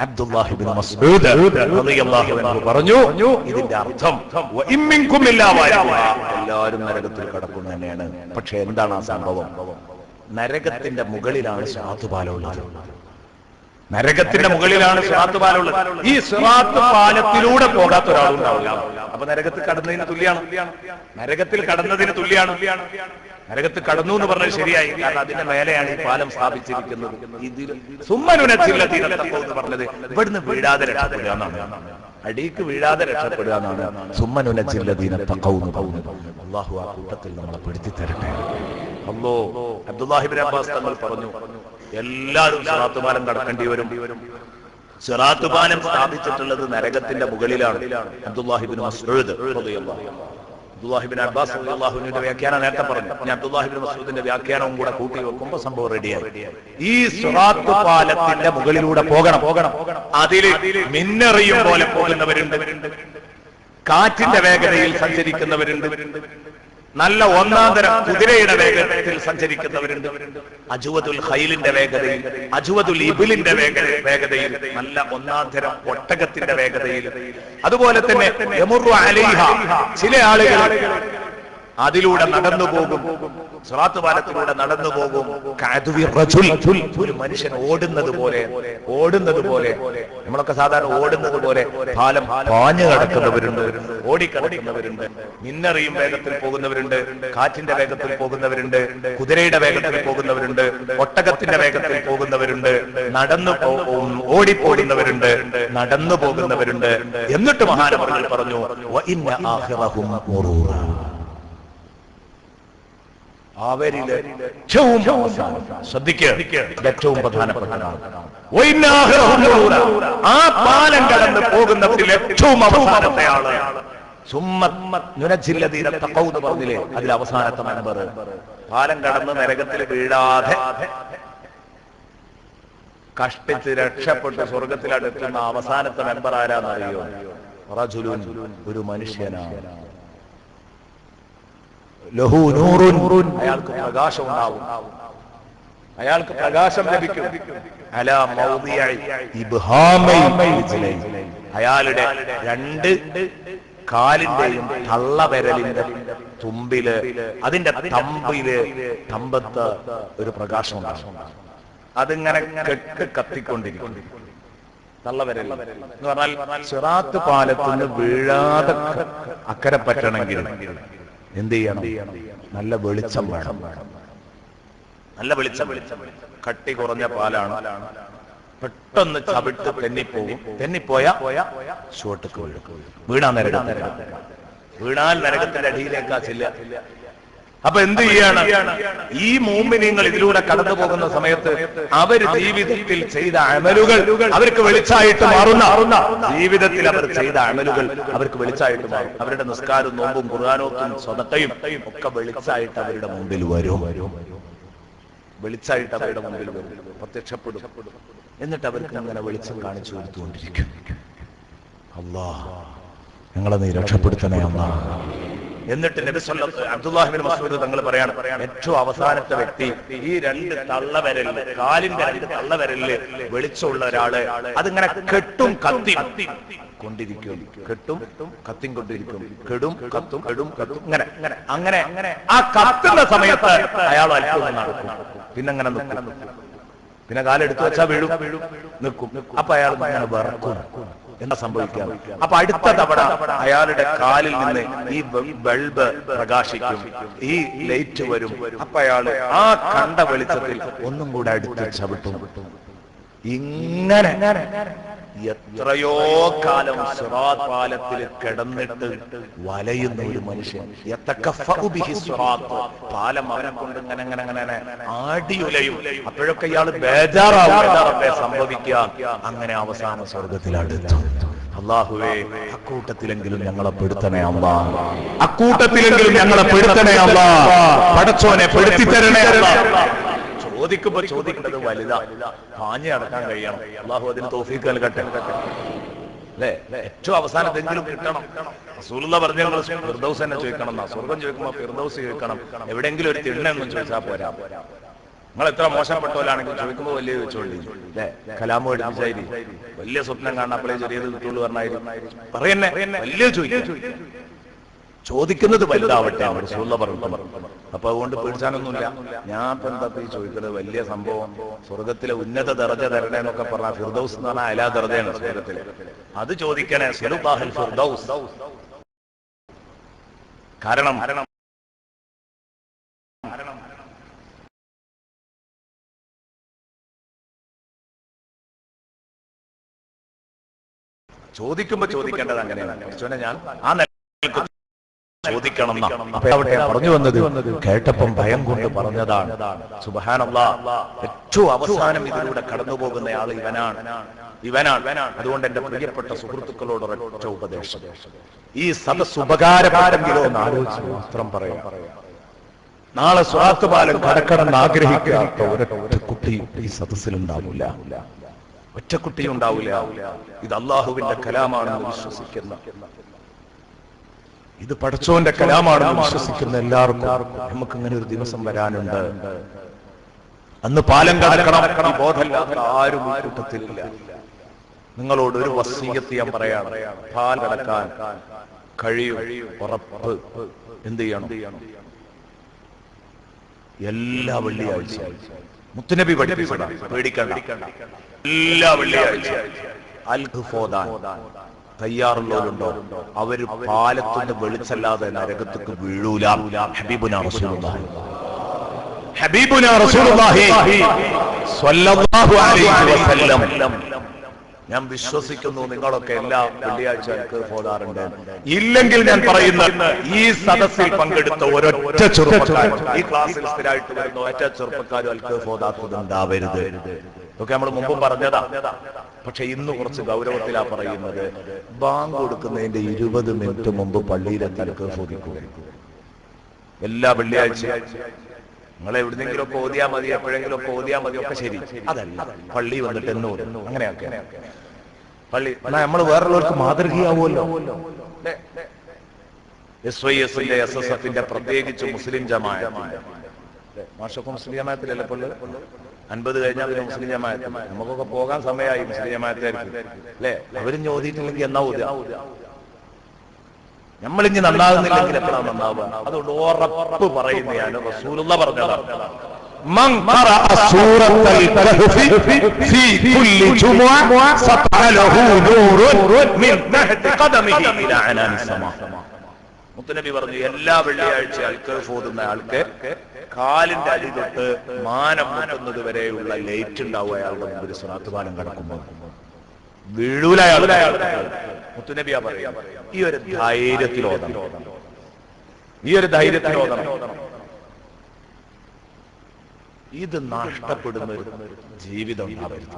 Speaker 1: അബ്ദുല്ലാഹി ഇബ്നു മസ്ഊദ് റളിയല്ലാഹു അൻഹു പറഞ്ഞു, ഇതിന്റെ അർത്ഥം എല്ലാവരും നരകത്തിൽ കടക്കും തന്നെയാണ്. പക്ഷെ എന്താണ് ആ സംഭവം? നരകത്തിന്റെ മുകളിലാണ് സിറാത്ത് പാലമുള്ളത്. നരകത്തിന്റെ മുകളിലാണ് സിറാത്ത് പാലമുള്ളത്. ഈ സിറാത്ത് പാലത്തിലൂടെ പോകാത്ത ഒരാളുണ്ടാവില്ല. അപ്പൊ നരകത്തിൽ കടന്നതിന് തുല്യാണ്. നരകത്തിൽ കടന്നതിന് തുല്യാണ്. നരകത്തിൽ കടന്നു എന്ന് പറഞ്ഞത് ശരിയായി. കാരണം അതിന്റെ മേലെയാണ് ഈ പാലം സ്ഥാപിച്ചിരിക്കുന്നത്. ഇതിൽ സുമ്മനുനച്ചില്ലെന്ന് പറഞ്ഞത് ഇവിടുന്ന് വീഴാതെ രക്ഷപ്പെടുക എന്നാണ്. അടിക്ക് വീഴാതെ രക്ഷപ്പെടുക എന്നാണ്. സുമ്മനുനച്ചില്ലദീന തഖൗന്ന് പറയുന്നത്. അല്ലാഹു ആ കൂട്ടത്തിൽ നമ്മളെ പെടുത്തി തരട്ടെ. അല്ലോ അബ്ദുല്ലാഹി ഇബ്നു അബ്ബാസ് തങ്ങൾ പറഞ്ഞു, എല്ലാവരും സിറാത്ത് പാലം കടക്കേണ്ടി വരും. സിറാത്ത് പാലം സ്ഥാപിച്ചിട്ടുള്ളത് നരകത്തിന്റെ മുകളിലാണ്. അബ്ദുല്ലാഹി ഇബ്നു മസ്ഊദ് റളിയല്ലാഹു അൻഹു, അബ്ദുല്ലാഹി ഇബ്നു അബ്ബാസ് റളിയല്ലാഹു അൻഹുവിന്റെ വ്യാഖ്യാനം നേരത്തെ പറഞ്ഞു. ഞാൻ അബ്ദുല്ലാഹി ഇബ്നു മസ്ഊദിന്റെ വ്യാഖ്യാനവും കൂടെ കൂട്ടി വെക്കുമ്പോൾ സംഭവം റെഡിയായി. ഈ സിറാത്ത് പാലത്തിന്റെ മുകളിലൂടെ പോകണം. അതിൽ മിന്നറിയും പോലെ പോകുന്നവരുണ്ട്, കാറ്റിന്റെ വേഗതയിൽ സഞ്ചരിക്കുന്നവരുണ്ട്, നല്ല ഒന്നാന്തരം കുതിരയുടെ വേഗത്തിൽ സഞ്ചരിക്കുന്നവരുണ്ട്, അജുവതുൽ ഖൈലിന്റെ വേഗതയിൽ, അജുവതുൽ ഇബിലിന്റെ വേഗതയിൽ, നല്ല ഒന്നാന്തരം ഒട്ടകത്തിന്റെ വേഗതയിൽ. അതുപോലെ തന്നെ യമുറു അലൈഹ, ചില ആളുകൾ അതിലൂടെ നടന്നു പോകും, സിറാത്ത് പാലത്തിലൂടെ നടന്നു പോകും. ഒരു മനുഷ്യൻ ഓടുന്നത് പോലെ നമ്മളൊക്കെ സാധാരണ ഓടുന്നത് പോലെ പാലം പാഞ്ഞു കിടക്കുന്നവരുണ്ട്, ഓടിക്കിടക്കുന്നവരുണ്ട്, മിന്നറിയും വേഗത്തിൽ പോകുന്നവരുണ്ട്, കാറ്റിന്റെ വേഗത്തിൽ പോകുന്നവരുണ്ട്, കുതിരയുടെ വേഗത്തിൽ പോകുന്നവരുണ്ട്, ഒട്ടകത്തിന്റെ വേഗത്തിൽ പോകുന്നവരുണ്ട്, ഓടിപ്പോകുന്നവരുണ്ട്, നടന്നു പോകുന്നവരുണ്ട്. എന്നിട്ട് മഹാനവറുകൾ പറഞ്ഞു, അവരിലെ ഏറ്റവും ഏറ്റവും പ്രധാനപ്പെട്ടതാണ് ആ പാലം കടന്ന് പോകുന്നതിൽ ഏറ്റവും അവസാനത്തെ ആള് പറഞ്ഞില്ലേ, അതിൽ അവസാനത്തെ മെമ്പർ. പാലം കടന്ന് നരകത്തിൽ വീഴാതെ കഷ്ടിച്ച് രക്ഷപ്പെട്ട് സ്വർഗത്തിലടുക്കുന്ന അവസാനത്തെ മെമ്പർ ആരാന്നറിയോ? റജുലുൻ, ഒരു മനുഷ്യനാണ്. ലഹു നൂറുൻ, അയാൾക്ക് പ്രകാശം ഉണ്ടാവും, അയാൾക്ക് പ്രകാശം ലഭിക്കും. അലാ മൗദിഇ ഇബ്ഹാമൈ, അയാളുടെ രണ്ട് കാലിന്റെയും തള്ളവിരലിന്റെ തുമ്പില്, അതിന്റെ തമ്പത്ത് ഒരു പ്രകാശം ഉണ്ടാവും. അതിങ്ങനെ കത്തിക്കൊണ്ടിരിക്കും. തള്ളവിരൽ എന്ന് പറഞ്ഞാൽ സിറാത്ത് പാലത്തിന് വീഴാതെ അക്കരെ പറ്റണമെങ്കിൽ എന്ത് ചെയ്യണം? നല്ല വെളിച്ചം വേണം. നല്ല വെളിച്ചം. കട്ടി കുറഞ്ഞ പാലാണ്, പെട്ടെന്ന് ചവിട്ട് തെന്നിപ്പോയാ ഷോട്ടക്ക് വീണാൽ നരകത്തിന്റെ അടിയിലേക്കാ ചെല്ല. അപ്പൊ എന്ത് ചെയ്യാണ്? ഈ മുഅ്മിനീങ്ങൾ ഇതിലൂടെ കടന്നു പോകുന്ന സമയത്ത് അവർ ജീവിതത്തിൽ ചെയ്ത അമലുകൾ അവർക്ക് വെളിച്ചായിട്ട് മാറുന്ന, ജീവിതത്തിൽ അവർ ചെയ്ത അമലുകൾ അവർക്ക് വെളിച്ചായിട്ട് മാറും. അവരുടെ നിസ്കാരവും നോമ്പും ഖുർആനോത്തും സ്വതക്കയും ഒക്കെ വെളിച്ചായിട്ട് അവരുടെ മുമ്പിൽ വരും. വെളിച്ചായിട്ട് അവരുടെ മുമ്പിൽ വരും, പ്രത്യക്ഷപ്പെടും. എന്നിട്ട് അവർക്ക് അങ്ങനെ വെളിച്ചം കാണിച്ചു കൊടുത്തുകൊണ്ടിരിക്കും. അല്ലാഹ് ഞങ്ങളെ നീ രക്ഷപ്പെടുത്തണേ അല്ലാഹ്. എന്നിട്ട് നബി അബ്ദുല്ലാഹി ഇബ്നു മസ്ഊദ് തങ്ങൾ പറയാണ്, ഏറ്റവും അവസാനത്തെ വ്യക്തി ഈ രണ്ട് തള്ളവിരലില്, കാലിന്റെ രണ്ട് തള്ളവിരലില് വെളിച്ചമുള്ള ഒരാള്, അതിങ്ങനെ കെട്ടും കത്തി കൊണ്ടിരിക്കും. അങ്ങനെ ആ കത്തുന്ന സമയത്ത് അയാൾ അല്പം നടക്കും, പിന്നെ അങ്ങനെ നിൽക്കും, പിന്നെ കാലെടുത്തു വെച്ചാൽ വീഴും, നിൽക്കും. അപ്പൊ അയാൾ അങ്ങനെ വിറക്കും. എന്താ സംഭവിക്കാം? അപ്പൊ അടുത്ത തവണ അയാളുടെ കാലിൽ നിന്ന് ഈ ബൾബ് പ്രകാശിക്കും, ഈ ലൈറ്റ് വരും. അപ്പൊ അയാള് ആ കണ്ട വെളിച്ചത്തിൽ ഒന്നും കൂടെ അടുത്ത് ചവിട്ടും. ഇങ്ങനെ എത്രയോ കാലം സിറാത്ത് പാലത്തിൽ കിടന്നിട്ട് വലയുന്ന ഒരു മനുഷ്യൻ, പാലം അവനെ കൊണ്ട് ഇങ്ങനെ ആടിയുലയും. അപ്പോഴൊക്കെ ഇയാള് ബേജാറാവും, സംഭവിക്കുക. അങ്ങനെ അവസാന സ്വർഗത്തിലടുത്തു. അല്ലാഹുവേ, അക്കൂട്ടത്തിലെങ്കിലും ഞങ്ങളെ പെടുത്തണേ അല്ലാഹ്, അക്കൂട്ടത്തിലെങ്കിലും ഞങ്ങളെ പെടുത്തണേ അല്ലാഹ്. പടച്ചോനെ പെടുത്തി തരണേ അല്ലാഹ്. ചോദിക്കുമ്പോ ചോദിക്കേണ്ടത് വലുതാ, പാഞ്ഞ് അടക്കാൻ കഴിയണം. അള്ളാഹു അതിന് തൗഫീഖ് നൽകട്ടെ. അല്ലേ? ഏറ്റവും അവസാനത്തെങ്കിലും കിട്ടണം. റസൂലുള്ളാഹി പറഞ്ഞു ഫിർദൗസ് തന്നെ ചോദിക്കണം എന്നാ. സ്വർഗം ചോദിക്കുമ്പോ ഫിർദൗസ് ചോദിക്കണം. എവിടെയെങ്കിലും ഒരു തിണ്ണൊന്നും ചോദിച്ചാൽ പോരാ. നിങ്ങൾ എത്ര മോശപ്പെട്ടവരാണെങ്കിൽ ചോദിക്കുമ്പോൾ വലിയ ചോദിച്ചോണ്ടി അല്ലേ? കലാമോ എടുപ്പിച്ചായി വലിയ സ്വപ്നം കാണാൻ അപ്പോഴേ ചെറിയത് കിട്ടുള്ളൂ പറഞ്ഞായിരുന്നു. പറയുന്നേ വലിയ ചോദിക്കുന്നത് വലുതാവട്ടെ റസൂലുള്ളാഹി പറഞ്ഞു. അപ്പൊ അതുകൊണ്ട് പേടിച്ചാനൊന്നുമില്ല. ഞാൻ ഇപ്പൊ എന്താ ചോദിക്കുന്നത്? വലിയ സംഭവം, സ്വർഗത്തിലെ ഉന്നത ദർജ തരണേ എന്നൊക്കെ പറഞ്ഞാൽ ഫിർദൗസ് എന്ന് പറഞ്ഞാൽ അലാ ദർജയാണ് സ്വർഗത്തില്. അത് ചോദിക്കണേ സിലുല്ലാഹിൽ ഫിർദൗസ്. കാരണം ചോദിക്കുമ്പോ ചോദിക്കേണ്ടത് അങ്ങനെയാണ്. ക്രിസ്തുവിനെ ഞാൻ ആ നിലക്ക് ചോദിക്കണം. അപ്പൊ അവിടെ പറഞ്ഞു വന്നത് കേട്ടപ്പം ഭയം കൊണ്ട് പറഞ്ഞതാണ്. സുബ്ഹാനല്ലാഹ്, ഏറ്റവും അവസാനം ഇതിലൂടെ കടന്നു പോകുന്ന ആള് ഇവനാണ്. അതുകൊണ്ട് എന്റെ പ്രിയപ്പെട്ട സുഹൃത്തുക്കളോട് ഒരൊറ്റ ഉപദേശം, ഈ സദസ് ഉപകാരപ്പെടെങ്കിലോ എന്ന് ആലോചിച്ച് മാത്രം പറയാം. നാളെ സ്വലാത്ത് പാലം കടക്കണമെന്ന് ആഗ്രഹിക്കാത്ത ഒരൊറ്റ കുട്ടി ഈ സദസ്സിലുണ്ടാവില്ല. ഒറ്റക്കുട്ടി ഉണ്ടാവില്ല. ഇത് അള്ളാഹുവിന്റെ കലാമാണെന്ന് വിശ്വസിക്കുന്ന, ഇത് പടച്ചോന്റെ കലാമാണെന്ന് വിശ്വസിക്കുന്ന എല്ലാവർക്കും നമുക്ക് ഇങ്ങനെ ഒരു ദിവസം വരാനുണ്ട്. അന്ന് പാലം കടക്കണം. ഈ ബോധമില്ലാത്ത ആരും ഈ കൂട്ടത്തിലില്ല. നിങ്ങളോട് ഒരു വസീയത്ത് ഞാൻ പറയാണ്, പാലം കടക്കാൻ കഴിയും ഉറപ്പ്. എന്ത് ചെയ്യണം? എല്ലാ വെള്ളിയാഴ്ചയും മുത്തുനബി പഠിപ്പിച്ചതാണ്, പേടിക്കണ്ട. എല്ലാ വെള്ളിയാഴ്ചയും അൽഖുഫോദാൻ തയ്യാറുള്ളവരുണ്ടോ? അവര് പാലത്തിന്റെ വെളിച്ചല്ലാതെ നരകത്തേക്ക് വീഴൂല. ഹബീബുനാ റസൂലുള്ളാഹി സ്വല്ലല്ലാഹു അലൈഹി വസല്ലം. ഞാൻ വിശ്വസിക്കുന്നു നിങ്ങളൊക്കെ എല്ലാ വെള്ളിയാഴ്ച അൽഖുഫ് ഓതാറുണ്ട്. ഇല്ലെങ്കിൽ ഞാൻ പറയുന്ന ഈ സദസ്സിൽ പങ്കെടുത്ത ഒരൊറ്റ ചെറുപ്പക്കാരൻ, ഈ ക്ലാസ്സിൽ സ്ഥിരമായിട്ട് വരുന്ന ഒറ്റ ചെറുപ്പക്കാരും അൽഖുഫ് ഓതാത്തതുണ്ടാവരുത്. ഇതൊക്കെ നമ്മൾ മുമ്പ് പറഞ്ഞതാ. പക്ഷെ ഇന്ന് കുറച്ച് ഗൗരവത്തിലാ പറയുന്നത്. ബാങ്ക് കൊടുക്കുന്നതിന്റെ 20 മിനിറ്റ് മുമ്പ് പള്ളിയിലെത്തി അൽഖുഫ് ഓതിക്കുക. എല്ലാ വെള്ളിയാഴ്ചയും നിങ്ങൾ എവിടെന്നെങ്കിലും ഒക്കെ ഓതിയാ മതി, എപ്പോഴെങ്കിലും ഒക്കെ ഓതിയാ മതി, ഒക്കെ ശരി. അതല്ല, പള്ളി വന്നിട്ട് എന്ന് ഓതും. അങ്ങനെയൊക്കെ പള്ളി നമ്മൾ വേറുള്ളവർക്ക് മാതൃകയാവുമല്ലോ. SYSന്റെ SSFന്റെ പ്രത്യേകിച്ച് മുസ്ലിം ജമാഅത്തിന്റെ മാഷൊക്കെ മുസ്ലിം ജമാഅത്തിലല്ലേ പള്ളി 50 കഴിഞ്ഞാൽ പിന്നെ മുസ്ലിം ജമാഅത്ത്. നമുക്കൊക്കെ പോകാൻ സമയമായി മുസ്ലിം ജമാഅത്തായിരിക്കും അല്ലേ? അവരും ചോദിച്ചിട്ടില്ലെങ്കിൽ എന്നാ ഓതുക? നമ്മളിഞ്ഞ് നന്നാകുന്നില്ലെങ്കിൽ എപ്പോഴാണ് നന്നാവുക? അതുകൊണ്ട് ഉറപ്പ് പറയുന്നതാണ്, റസൂലുള്ളാഹി പറഞ്ഞതാണ്, മൻ ഖറഅ സൂറത്തുൽ കഹ്ഫി ഫീ കുല്ലി ജുമുഅ സതഅ ലഹു നൂറുൻ മിൻ തഹ്തി ഖദമിഹി ഇലാ അനാനി സമാ. മുത്തനബി പറഞ്ഞു, എല്ലാ വെള്ളിയാഴ്ച അൽഖഫ് ഓതുന്ന ആൾക്ക് കാലിന്റെ അടി തൊട്ട് മാനം മുട്ടുന്നത് വരെയുള്ള ലൈറ്റ് ഉണ്ടാവും അയാളുടെ മുമ്പിൽ സ്വലാത്ത് പാലം കടക്കുമ്പോൾ. വീഴൂല അയാൾ. മുത്തുനബിയാ പറയാം, ഈ ഒരു ധൈര്യത്തിലോതണം. ഇത് നഷ്ടപ്പെടുന്ന ഒരു ജീവിതം ഉണ്ടാവരുത്.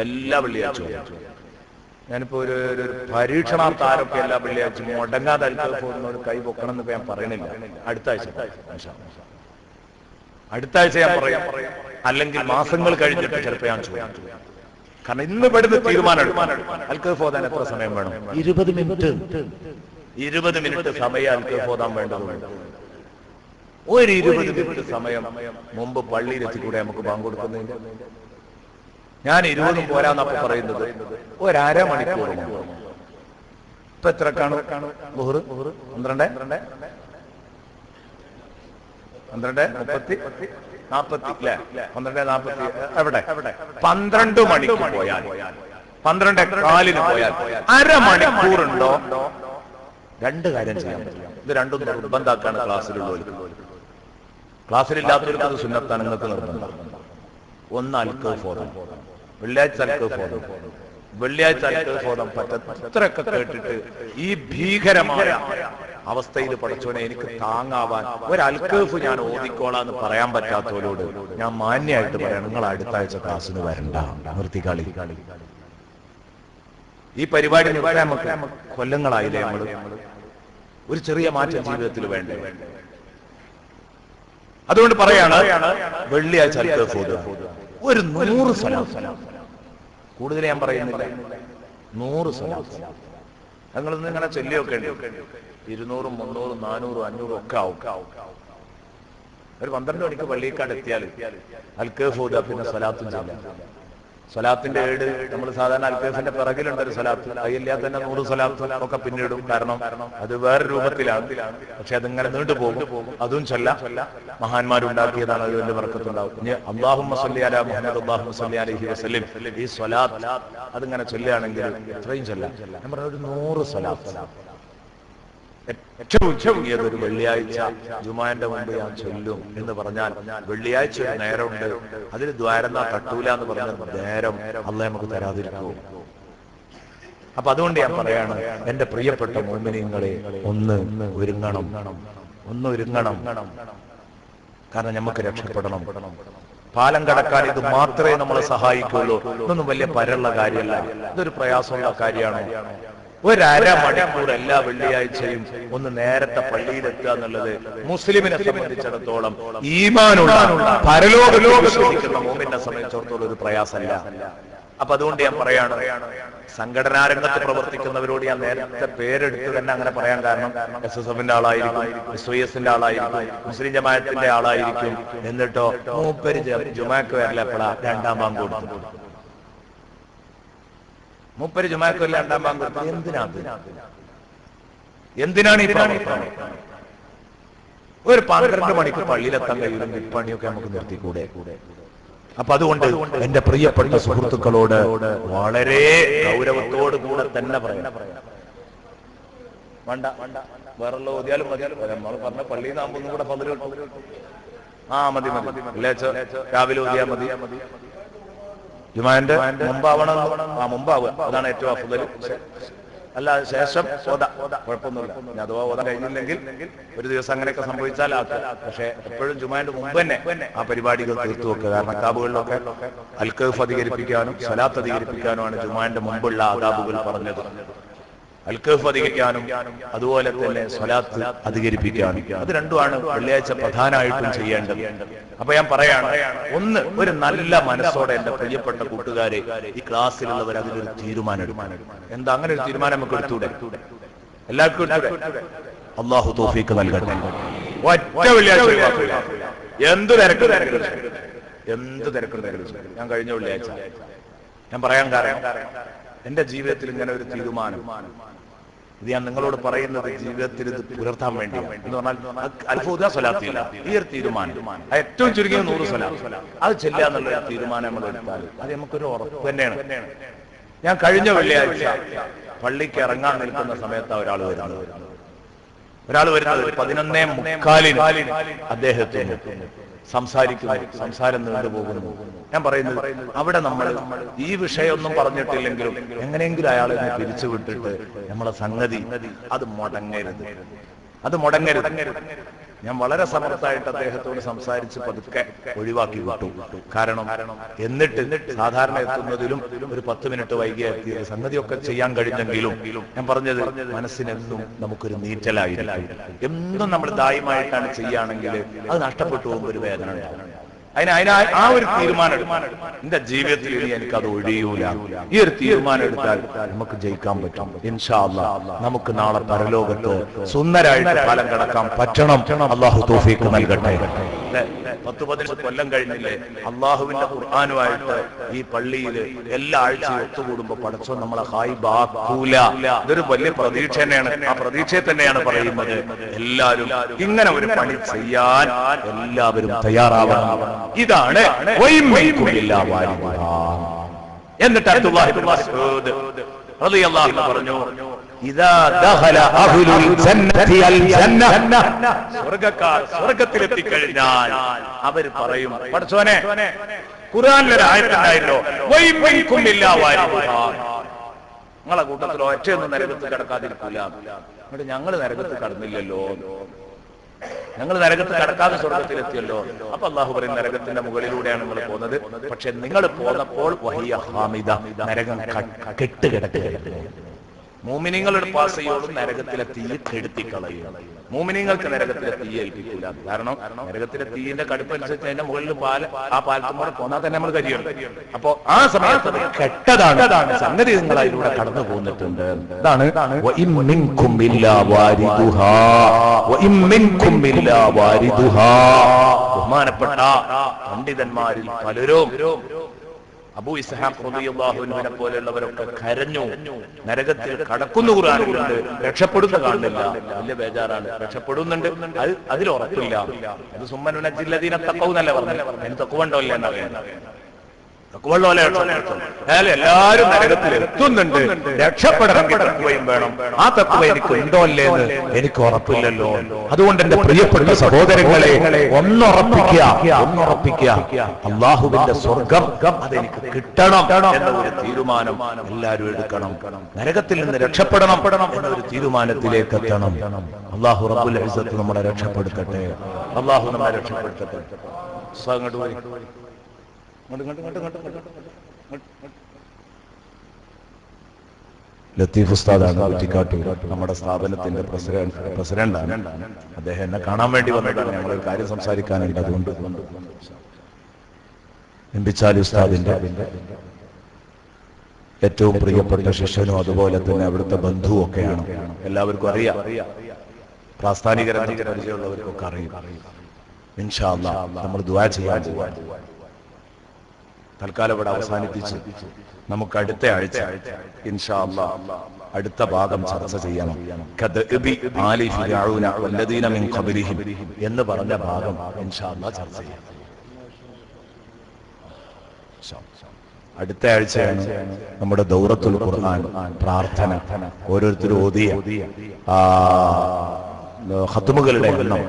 Speaker 1: എല്ലാ വെള്ളിയാഴ്ചയും ഞാനിപ്പോ ഒരു പരീക്ഷണാർത്ഥ ആരൊക്കെ എല്ലാ വെള്ളിയാഴ്ചയും മുടങ്ങാതെ അൽഖഫ് ഓതുന്ന ഒരു കൈ പൊക്കണം എന്ന് ഞാൻ പറയണില്ല. അടുത്ത ആഴ്ച ഞാൻ പറയാം. അല്ലെങ്കിൽ മാസങ്ങൾ കഴിഞ്ഞിട്ട് ചിലപ്പോൾ ഞാൻ ചോദിക്കും. കാരണം ഇന്ന് പെടുന്ന തീരുമാനം അൽഖഫ് ഓതാൻ എത്ര സമയം വേണം? 20 മിനിറ്റ്. 20 മിനിറ്റ് സമയം അൽഖഫ് ഓതാൻ വേണ്ടതുണ്ട്. ഒരു 20 മിനിറ്റ് സമയം മുമ്പ് പള്ളിയിലെത്തിക്കൂടെ നമുക്ക് ബാങ്ക് കൊടുക്കുന്നതിന്? ഞാൻ 20 പോരാന്നപ്പോ പറയുന്നത് ഒരു അരമണിക്കൂർ. ഇപ്പൊ എത്ര കാണും? 12 40 എവിടെ? 12 മണിക്ക് പോയാൽ 12:15 പോയാൽ അരമണിക്കൂറുണ്ടോ? 2 കാര്യം ചെയ്യാൻ പറ്റില്ല. ഇത് രണ്ടും നിർബന്ധാക്കാണ് ക്ലാസ്സിലുള്ളവർക്ക്. ക്ലാസ്സിലില്ലാത്തവർക്ക് അത് സുന്നത്താണ്, നിങ്ങൾക്ക് നിർബന്ധം. ഒന്ന് അൽഖഫ് ഓതാൻ, വെള്ളിയാഴ്ച അൽഖഫ് ഓതാൻ. വെള്ളിയാഴ്ച അൽഖഫ് ഓതാൻ പറ്റത്രയൊക്കെ കേട്ടിട്ട് ഈ ഭീകരമായ അവസ്ഥയിൽ പഠിച്ചോനെ എനിക്ക് താങ്ങാവാൻ ഒരു അൽഖഫ് ഞാൻ ഓതിക്കോളാന്ന് പറയാൻ പറ്റാത്തവരോട് ഞാൻ മാന്യമായിട്ട് പറയാം, നിങ്ങൾ അടുത്ത ആഴ്ച ക്ലാസ്സിന് വരണ്ട, നിർത്തിക്കളി. ഈ പരിപാടി നിർത്താൻ നമുക്ക് കൊല്ലങ്ങളായില്ലേ? നമ്മൾ ഒരു ചെറിയ മാറ്റം ജീവിതത്തിൽ വേണ്ടേ? അതുകൊണ്ട് പറയാണ് വെള്ളിയാഴ്ച അൽക്കഫ് ഓതുക. ഒരു 100 സ്വലാത്ത്, കൂടുതൽ ഞാൻ പറയുന്നില്ല, 100 സ്വലാത്ത് ഞങ്ങളൊന്നും ഇങ്ങനെ ചൊല്ലിയൊക്കെ ഉണ്ട്. 200, 300, 400, 500 ഒക്കെ ആവും. ഒരു 12 മണിക്ക് പള്ളിക്കാട് എത്തിയാൽ അൽക്കഫ് ഓതുക, പിന്നെ സ്വലാത്തും ചൊല്ലാം. സ്വലാത്തിന്റെ ഏട് നമ്മൾ സാധാരണ അൽക്കഫിന്റെ പിറകിലുണ്ടൊരു സ്വലാത്ത്, അതില്ലാതെ തന്നെ 100 സ്വലാത്ത് ഒക്കെ പിന്നിടും. കാരണം അത് വേറെ രൂപത്തിലാണ്, പക്ഷെ അതിങ്ങനെ നീണ്ടുപോകും. അതും ചൊല്ലാം. മഹാന്മാരുണ്ടാക്കിയതാണ്, അതിന്റെ ബർക്കത്തുണ്ടാവും. ഇനി അല്ലാഹുമ്മ സ്വല്ലി അലാ മുഹമ്മദ് അല്ലാഹുമ്മ സ്വല്ലി അലൈഹി വസല്ലം, ഈ സ്വലാത്ത് അതിങ്ങനെ ചൊല്ലുകയാണെങ്കിൽ എത്രയും ചൊല്ലാം. ഞാൻ പറഞ്ഞ ഒരു 100 സ്വലാത്ത് ഏറ്റവും ചുരുങ്ങിയത് ഒരു വെള്ളിയാഴ്ച ജുമാന്റെ മുമ്പ് ഞാൻ ചൊല്ലും എന്ന് പറഞ്ഞാൽ, വെള്ളിയാഴ്ച ഒരു നേരമുണ്ട്, അതിൽ ദ്വാരന്നാ തട്ടൂല എന്ന് പറഞ്ഞ നേരം അല്ലാഹ് നമുക്ക് തരാതിരിക്കുമോ? അപ്പൊ അതുകൊണ്ട് ഞാൻ പറയാണ്, എന്റെ പ്രിയപ്പെട്ട മുഅ്മിനീങ്ങളെ, ഒന്ന് ഒരുങ്ങണം. കാരണം നമുക്ക് രക്ഷപ്പെടണം. പാലം കടക്കാൻ ഇത് മാത്രമേ നമ്മളെ സഹായിക്കുള്ളൂ. ഇതൊന്നും വലിയ പരമുള്ള കാര്യമല്ല, ഇതൊരു പ്രയാസമുള്ള കാര്യമാണ്. ഒരു അരമണിക്കൂർ എല്ലാ വെള്ളിയാഴ്ചയും ഒന്ന് നേരത്തെ പള്ളിയിലെത്തുക എന്നുള്ളത് മുസ്ലിമിനെ സംബന്ധിച്ചിടത്തോളം, ഈമാനുള്ള പരലോകലോകം വിശ്വസിക്കുന്ന മുഅ്മിനെ സംബന്ധിച്ചിടത്തോളം ഒരു പ്രയാസമല്ല. അപ്പൊ അതുകൊണ്ട് ഞാൻ പറയാണ്, സംഘടനാ രംഗത്ത് പ്രവർത്തിക്കുന്നവരോട് ഞാൻ നേരത്തെ പേരെടുത്ത് തന്നെ അങ്ങനെ പറയാൻ കാരണം, SSFന്റെ ആളായിരിക്കും, SYSന്റെ ആളായിരിക്കും, മുസ്ലിം ജമാഅത്തിന്റെ ആളായിരിക്കും. എന്നിട്ടോ മൂപ്പര് ജുമാക്ക് വരല എപ്പോഴാ? 2-ാം ബാങ്ക് കൊടുത്തു. മൂപ്പര് ജുമാക്ക് വരല 2-ാം ബാങ്ക് കൊടുത്തു. എന്തിനാണ് ഈ പ്രവർത്തനം? ഒരു 12 മണിക്ക് പള്ളിയിലെത്താൻ കഴിയുമെങ്കിൽ പണിയൊക്കെ നമുക്ക് നിർത്തിക്കൂടെ? അപ്പൊ അതുകൊണ്ട് എന്റെ പ്രിയപ്പെട്ട സുഹൃത്തുക്കളോട് വളരെ ഗൗരവത്തോടു കൂടെ തന്നെ പറയാം, വേണ്ട വേറുള്ള ഓതിയാലും മതി. നമ്മൾ പറഞ്ഞ പള്ളിയിൽ നിന്നാകുമ്പോൾ ഒന്നും കൂടെ പതിൽ കിട്ടും. മതി രാവിലെ ഓതിയാൽ മതി. ജുമാന്റെ മുമ്പാവണം, മുമ്പാവുക, അതാണ് ഏറ്റവും അഫ്ദൽ. അല്ല ശേഷം കുഴപ്പമൊന്നുമില്ല. ഇനി അഥവാ ഓതാൻ കഴിഞ്ഞില്ലെങ്കിൽ ഒരു ദിവസം അങ്ങനെയൊക്കെ സംഭവിച്ചാൽ ആക്കുക. പക്ഷെ എപ്പോഴും ജുമാന്റെ മുമ്പ് തന്നെ ആ പരിപാടികൾ തീർത്തു വെക്കുക. കാരണം കിതാബുകളിലൊക്കെ അൽക്കഫ് അധികരിപ്പിക്കാനും സ്വലാത്ത് അധികരിപ്പിക്കാനുമാണ് ജുമാന്റെ മുമ്പുള്ള ആദാബുകൾ പറഞ്ഞത്. അൽക്കഫ് അധികരിക്കാനും അതുപോലെ തന്നെ സ്വലാത്ത് അധികരിപ്പിക്കാനും, അത് രണ്ടുമാണ് വെള്ളിയാഴ്ച പ്രധാനമായിട്ടും ചെയ്യേണ്ടത്. അപ്പൊ ഞാൻ പറയാണ്, ഒന്ന് ഒരു നല്ല മനസ്സോടെ എന്റെ പ്രിയപ്പെട്ട കൂട്ടുകാരെ, ഈ ക്ലാസ്സിലുള്ളവർ അതിലൊരു തീരുമാനം എടുക്കണം. എന്താ അങ്ങനെ ഒരു തീരുമാനം നമുക്ക് എടുത്തൂടെ? എല്ലാവർക്കും അല്ലാഹു തൗഫീഖ് നൽകട്ടെ. ഒറ്റ വെള്ളിയാഴ്ച എന്ത് തിരക്കുണ്ടെങ്കിലും ഞാൻ കഴിഞ്ഞ വെള്ളിയാഴ്ച ഞാൻ പറയാൻ കാരണം, എന്റെ ജീവിതത്തിൽ ഇങ്ങനെ ഒരു തീരുമാനം, ഇത് ഞാൻ നിങ്ങളോട് പറയുന്നത് ജീവിതത്തിൽ ഇത് പുലർത്താൻ വേണ്ടിയാണ്. എന്ന് പറഞ്ഞാൽ അൽഫുദ സ്വലാത്തില്ല, ഈ ഒരു തീരുമാനം ഏറ്റവും ചുരുങ്ങിയ 100 സ്വലാത്ത് അത് ചെല്ലുക എന്നുള്ള തീരുമാനം നമ്മൾ എടുത്താൽ അത് നമുക്കൊരു ഉറപ്പ് തന്നെയാണ്. ഞാൻ കഴിഞ്ഞ വെള്ളിയാഴ്ച പള്ളിക്ക് ഇറങ്ങാൻ നിൽക്കുന്ന സമയത്ത് ഒരാൾ വരുന്നത് 11:45 അദ്ദേഹത്തിന് സംസാരം നീണ്ടുപോകുന്നു. ഞാൻ പറയുന്നത്, അവിടെ നമ്മൾ ഈ വിഷയമൊന്നും പറഞ്ഞിട്ടില്ലെങ്കിലും എങ്ങനെയെങ്കിലും അയാളെ പിരിച്ചു വിട്ടിട്ട് നമ്മളെ സംഗതി അത് മുടങ്ങരുത്. ഞാൻ വളരെ സമർത്ഥമായിട്ട് അദ്ദേഹത്തോട് സംസാരിച്ച് പതുക്കെ ഒഴിവാക്കി വിട്ടു. കാരണം എന്നിട്ട് സാധാരണ എത്തുന്നതിലും ഒരു 10 മിനിറ്റ് വൈകിയ എത്തിയത് സംഗതിയൊക്കെ ചെയ്യാൻ കഴിഞ്ഞെങ്കിലും ഞാൻ പറഞ്ഞത്, മനസ്സിനെന്നും നമുക്കൊരു നീറ്റലായിരിക്കും. എന്നും നമ്മൾ ദായമായിട്ടാണ് ചെയ്യുകയാണെങ്കിൽ അത് നഷ്ടപ്പെട്ടു പോകുമ്പോൾ ഒരു വേദന ഉണ്ടാകും. ആ ഒരു തീരുമാനം എന്റെ ജീവിതത്തിൽ ഇനി എനിക്കത് ഒഴിയൂല. ഈ ഒരു തീരുമാനം എടുത്താൽ നമുക്ക് ജയിക്കാൻ പറ്റും. ഇൻഷാ അല്ലാഹ് നമുക്ക് നാളെ പരലോകത്ത് സുന്ദരായിട്ട് കാലം കടക്കാൻ പറ്റണം. അല്ലാഹു തൗഫീഖ് നൽകട്ടെ. 10-15 കൊല്ലം കഴിഞ്ഞില്ലേ അള്ളാഹുവിന്റെ ഖുർആനുമായിട്ട് ഈ പള്ളിയിൽ എല്ലാ ആഴ്ചയും ഒത്തുകൂടുമ്പോ പടച്ചോൻ നമ്മളെ ഹായിബാക്കൂല. ഇതൊരു വലിയ പ്രതീക്ഷ തന്നെയാണ്. ആ പ്രതീക്ഷയെ തന്നെയാണ് പറയുന്നത്. എല്ലാവരും ഇങ്ങനെ ഒരു പണി ചെയ്യാൻ എല്ലാവരും തയ്യാറാവണം. ഇതാണ് എന്നിട്ട് അബ്ദുല്ലാഹി ഇബ്നു മസ്ഊദ് റളിയല്ലാഹു അൻഹു പറഞ്ഞു, ഇദാ ദഖല അഹ്ലുൽ ജന്നതി അൽ ജന്ന, സ്വർഗ്ഗക്കാർ സ്വർഗ്ഗത്തിലെത്തി കഴിഞ്ഞാൽ അവർ പറയും, പടച്ചോനെ ഖുർആനിലെ ആയത്തുണ്ടായല്ലോ, വൈമിൻകും ഇല്ലാ വാരിദുഹാ, നിങ്ങളെ കൂട്ടത്തിൽ ഒറ്റയൊന്നും നരകത്തിൽ കടക്കാതിരിക്കില്ല. എന്നിട്ട് ഞങ്ങൾ നരകത്തിൽ കടന്നില്ലല്ലോ, ഞങ്ങൾ നരകത്ത് കടക്കാതെ സ്വർഗത്തിലെത്തിയല്ലോ. അപ്പൊ അള്ളാഹു പറയും, നരകത്തിന്റെ മുകളിലൂടെയാണ് നിങ്ങൾ പോകുന്നത്. പക്ഷെ നിങ്ങൾ പോന്നപ്പോൾ വഹിയ ഹാമിദ, നരകം കെട്ടുകിടക്കുകയായിരുന്നു. മോമിനിങ്ങളുടെ പാസ് ചെയ്യോളും നരകത്തിലെ തീയെ കെടുത്തിക്കളയും. മോമിനിങ്ങൾക്ക് നരകത്തിലെ തീ ഏൽപ്പിക്കില്ല. കാരണം നരകത്തിലെ തീയിന്റെ കടുപ്പനുസരിച്ച് അതിന്റെ മുകളിൽ ആ പാലത്തും കൂടെ പോന്നാൽ തന്നെ നമ്മൾ കരിയും. അപ്പോ ആ സമയത്ത് കെട്ടതാണ് സംഗതി. നിങ്ങൾ അതിലൂടെ കടന്നു പോന്നിട്ടുണ്ട്. ഇതാണ് ബഹുമാനപ്പെട്ട പണ്ഡിതന്മാരിൽ പലരും അബൂ ഇസ്ഹാഖ് റളിയല്ലാഹു അൻഹുവിനെ പോലെയുള്ളവരൊക്കെ കരഞ്ഞു. നരകത്തിൽ കടക്കുന്നു ഖുർആനിലുണ്ട്, രക്ഷപ്പെടുന്ന കാണുന്നില്ല. വലിയ ബേജാറാണ്. രക്ഷപ്പെടുന്നുണ്ട്, അതിൽ ഉറപ്പില്ല. അത് സുമ്മനുന ജില്ലദീന തഖൗ എന്നല്ല പറഞ്ഞത്. അതിന് തഖ്വ ഉണ്ടോ ഇല്ല എന്നറിയാം. എല്ലാവരും നരകത്തിൽ എത്തുന്നുണ്ട്. രക്ഷപ്പെടണമെങ്കിൽ തഖ്വയും വേണം. ആ തഖ്വ എനിക്ക് ഉണ്ടോ അല്ലേന്ന് എനിക്ക് ഉറപ്പില്ലല്ലോ. അതുകൊണ്ട് എന്റെ പ്രിയപ്പെട്ട സഹോദരങ്ങളെ ഒന്നുറപ്പിക്കുക, അള്ളാഹുവിന്റെ സ്വർഗം അതെനിക്ക് കിട്ടണം എന്ന ഒരു തീരുമാനം എല്ലാവരും എടുക്കണം. നരകത്തിൽ നിന്ന് രക്ഷപ്പെടണം എന്ന ഒരു തീരുമാനത്തിലേക്ക് എത്തണം. അള്ളാഹു റബ്ബുൽ ഇസ്സത്ത് നമ്മളെ രക്ഷപ്പെടുത്തട്ടെ. അള്ളാഹു നമ്മളെ രക്ഷപ്പെടുത്തട്ടെ. ലത്തീഫ് ഉസ്താദാണ് കുറ്റിക്കാട്ടൂർ, നമ്മുടെ സ്ഥാപനത്തിന്റെ പ്രസിഡന്റാണ്. അദ്ദേഹം എന്നെ കാണാൻ വേണ്ടി വന്നതാണ്. ഞങ്ങളൊരു കാര്യം സംസാരിക്കാനുണ്ട്. അതുകൊണ്ട് എംപിച്ചാലി ഉസ്താദിന്റെ ഏറ്റവും പ്രിയപ്പെട്ട ശിഷ്യനും അതുപോലെ തന്നെ അവിടുത്തെ ബന്ധുവും ഒക്കെയാണ്. എല്ലാവർക്കും അറിയാം. പ്രാസ്ഥാനിക പരിചയമുള്ളവർക്കൊക്കെ അറിയും. ഇൻഷാ അല്ലാഹ് നമ്മൾ ദുആ ചെയ്യാൻ പോവാൻ. തൽക്കാലം ഇവിടെ അവസാനിപ്പിച്ച് നമുക്ക് അടുത്ത ആഴ്ച ഇൻഷാ അല്ലാഹ് അടുത്ത ഭാഗം ചർച്ച ചെയ്യണം. എന്ന് പറഞ്ഞ ഭാഗം ഇൻഷാ അല്ലാഹ് ചർച്ച ചെയ്യാം. അടുത്ത ആഴ്ചയാണ് നമ്മുടെ ദൗറത്തുൽ ഖുർആൻ പ്രാർത്ഥന ഓരോരുത്തരും ഓതിയ ഖത്മുകളുടെ എണ്ണം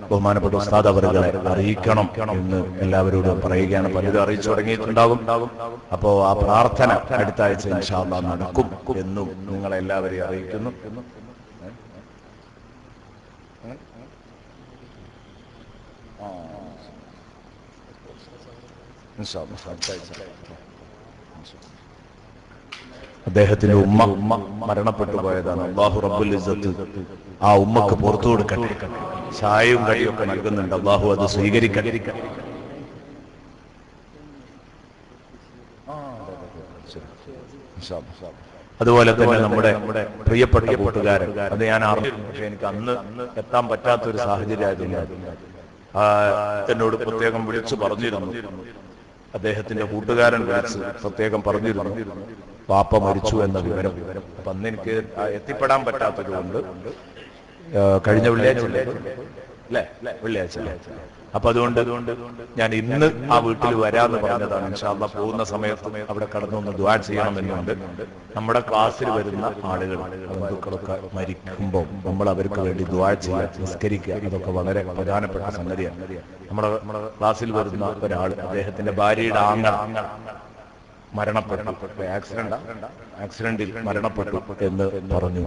Speaker 1: ബഹുമാനപ്പെട്ട ഉസ്താദ് അവരുകളെ അറിയിക്കണം എന്ന് എല്ലാവരോടും പറയുകയാണ്. പലരും അറിയിച്ചു തുടങ്ങിയിട്ടുണ്ടാകും. അപ്പോ ആ പ്രാർത്ഥന അടുത്ത ആഴ്ച ഇൻഷാ അല്ലാഹ് നടക്കും എന്നും നിങ്ങളെല്ലാവരെയും അറിയിക്കുന്നു. അദ്ദേഹത്തിന്റെ ഉമ്മ മരണപ്പെട്ടു പോയതാണ്. അല്ലാഹു റബ്ബുൽ ഇസ്സത്ത് ആ ഉമ്മക്ക് പുറത്തു കൊടുക്കട്ടെ. ചായയും കടിയൊക്കെ നൽകുന്നുണ്ട്. അല്ലാഹു അത് സ്വീകരിക്കട്ടെ. അതുപോലെ തന്നെ നമ്മുടെ പ്രിയപ്പെട്ട കൂട്ടുകാരൻ, അത് ഞാൻ അറിഞ്ഞു, പക്ഷെ എനിക്ക് അന്ന് എത്താൻ പറ്റാത്തൊരു സാഹചര്യം ആയതുകൊണ്ട് എന്നോട് പ്രത്യേകം വിളിച്ചു പറഞ്ഞിരുന്നു. അദ്ദേഹത്തിന്റെ കൂട്ടുകാരൻ വിളിച്ച് പ്രത്യേകം പറഞ്ഞിരുന്നു പാപ്പ മരിച്ചു എന്ന വിവരം. അപ്പൊ അന്ന് എനിക്ക് എത്തിപ്പെടാൻ പറ്റാത്തത് കൊണ്ട് കഴിഞ്ഞ വെള്ളിയാഴ്ച അല്ലേ, വെള്ളിയാഴ്ച. അപ്പൊ അതുകൊണ്ട് ഞാൻ ഇന്ന് ആ വീട്ടിൽ വരാന്ന് പറഞ്ഞതാണ്. ഇൻഷാ അല്ലാഹ് പോകുന്ന സമയത്ത് അവിടെ കടന്നൊന്ന് ദുആ ചെയ്യണമെന്നുണ്ട്. നമ്മുടെ ക്ലാസ്സിൽ വരുന്ന ആളുകൾ ബന്ധുക്കളൊക്കെ മരിക്കുമ്പോൾ നമ്മൾ അവർക്ക് വേണ്ടി ദുആ ചെയ്യുക, നിസ്കരിക്കുക, അതൊക്കെ വളരെ പ്രധാനപ്പെട്ട സംഗതിയാണ്. നമ്മുടെ ക്ലാസ്സിൽ വരുന്ന ഒരാൾ, അദ്ദേഹത്തിന്റെ ഭാര്യയുടെ ആങ്ങൾ മരണപ്പെട്ടു, ആക്സിഡന്റിൽ മരണപ്പെട്ടു എന്ന് പറഞ്ഞു.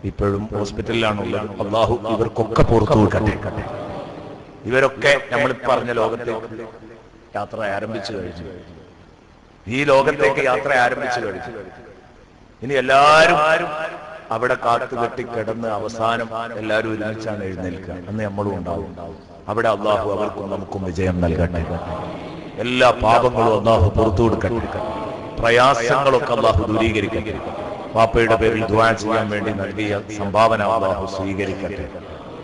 Speaker 1: ഇപ്പോഴും ഹോസ്പിറ്റലിലാണുള്ളത്. അല്ലാഹു ഇവർക്കൊക്കെ പുറത്തു കൊടുക്കട്ടെ. ഇവരൊക്കെ നമ്മൾ പറഞ്ഞ ലോകത്തേക്ക് യാത്ര ആരംഭിച്ചു കഴിഞ്ഞു. ഈ ലോകത്തേക്ക് യാത്ര ആരംഭിച്ചു കഴിഞ്ഞു. ഇനി എല്ലാവരും അവിടെ കാത്തുകെട്ടി കിടന്ന് അവസാനം എല്ലാവരും ഒരുമിച്ചാണ് എഴുന്നേൽക്കുക. അന്ന് നമ്മളും ഉണ്ടാവും. അവിടെ അല്ലാഹു അവർക്കും നമുക്കും വിജയം നൽകട്ടെ. എല്ലാ പാപങ്ങളും അല്ലാഹു പുറത്തു കൊടുക്കട്ടെ. പ്രയാസങ്ങളൊക്കെ അല്ലാഹു ദൂരീകരിക്കട്ടെ. പാപ്പയുടെ പേരിൽ ദുആ ചെയ്യാൻ വേണ്ടി നൽകിയ സംഭാവന അല്ലാഹു സ്വീകരിക്കട്ടെ.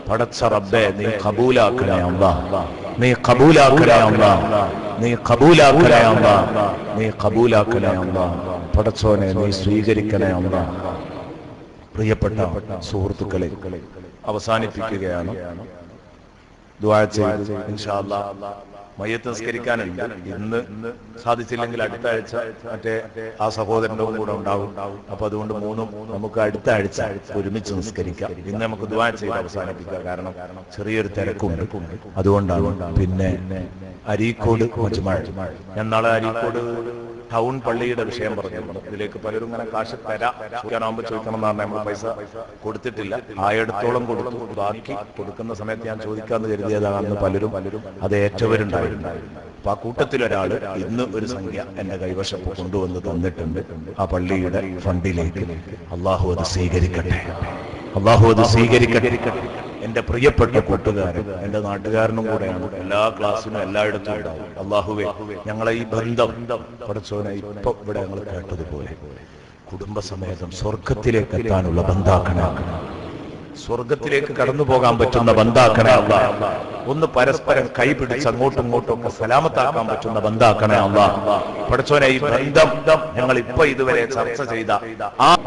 Speaker 1: പടച്ച റബ്ബേ, നീ ഖബൂലാക്കണേ അല്ലാഹ്, നീ ഖബൂലാക്കണേ അല്ലാഹ്, നീ ഖബൂലാക്കണേ അല്ലാഹ്, നീ ഖബൂലാക്കണേ അല്ലാഹ്. പടച്ചോനെ നീ സ്വീകരിക്കണേ അല്ലാഹ്. പ്രിയപ്പെട്ട സുഹൃത്തുക്കളെ, അവസാനിപ്പിക്കുകയാണ്. ദുആ ചെയ്ത് ഇൻഷാ അല്ലാഹ് മയ്യത്ത് നിസ്കരിക്കാനുണ്ട്. ഇന്ന് സാധിച്ചില്ലെങ്കിൽ അടുത്ത ആഴ്ച മറ്റേ ആ സഹോദരന്റെ കൂടെ ഉണ്ടാവും. അപ്പൊ അതുകൊണ്ട് മൂന്നും നമുക്ക് അടുത്ത ആഴ്ച ഒരുമിച്ച് നിസ്കരിക്കാം. ഇന്ന് നമുക്ക് ദുആ ചെയ്ത് അവസാനിപ്പിക്കാം. കാരണം ചെറിയൊരു തിരക്കുണ്ട്, അതുകൊണ്ടാണ്. പിന്നെ അരീക്കോട് മജ്മഅ, ഞാൻ നാളെ അരീക്കോട് ടൗൺ പള്ളിയുടെ വിഷയം പറഞ്ഞിരുന്നു. ഇതിലേക്ക് പലരും ഇങ്ങനെ കാശ് ചോദിക്കാനാകുമ്പോൾ ചോദിക്കണം എന്നാണ്. നമ്മൾ പൈസ കൊടുത്തിട്ടില്ല, ആയിടത്തോളം കൊടുത്തു. ബാക്കി കൊടുക്കുന്ന സമയത്ത് ഞാൻ ചോദിക്കാമെന്ന് കരുതിയതാണെന്ന് പലരും അത് ഏറ്റവരുണ്ടായിരുന്നു. അപ്പൊ ആ കൂട്ടത്തിലൊരാള് ഇന്ന് ഒരു സംഖ്യ എന്റെ കൈവശം കൊണ്ടുവന്ന് തന്നിട്ടുണ്ട്. ആ പള്ളിയുടെ ഫണ്ടിലേക്ക്. അള്ളാഹു അത് സ്വീകരിക്കട്ടെ, അള്ളാഹു അത് സ്വീകരിക്കട്ടെ. എന്റെ പ്രിയപ്പെട്ട കൂട്ടുകാരൻ, എന്റെ നാട്ടുകാരനും കൂടെയാണ്. എല്ലാ ക്ലാസ്സിനും എല്ലായിടത്തും ഉണ്ടാവും. അള്ളാഹുവേ, ഞങ്ങളെ ഈ ബന്ധം പഠിച്ചോനെ ഇപ്പൊ ഇവിടെ ഞങ്ങൾ കേട്ടതുപോലെ കുടുംബസമേതം സ്വർഗത്തിലേക്ക് എത്താനുള്ള ബന്ധാക്കണാക്കണം. സ്വർഗത്തിലേക്ക് കടന്നു പോകാൻ പറ്റുന്ന ബന്ധാക്കണേ അല്ലാഹ്. ഒന്ന് പരസ്പരം കൈപിടിച്ച് അങ്ങോട്ടും ഇങ്ങോട്ടും ഒക്കെ സലാമത്താക്കാൻ പറ്റുന്ന ബന്ധാക്കണേ അല്ലാഹ്. പഠിച്ചോനെ, ഈ ബന്ധം ഞങ്ങൾ ഇപ്പൊ ഇതുവരെ ചർച്ച ചെയ്ത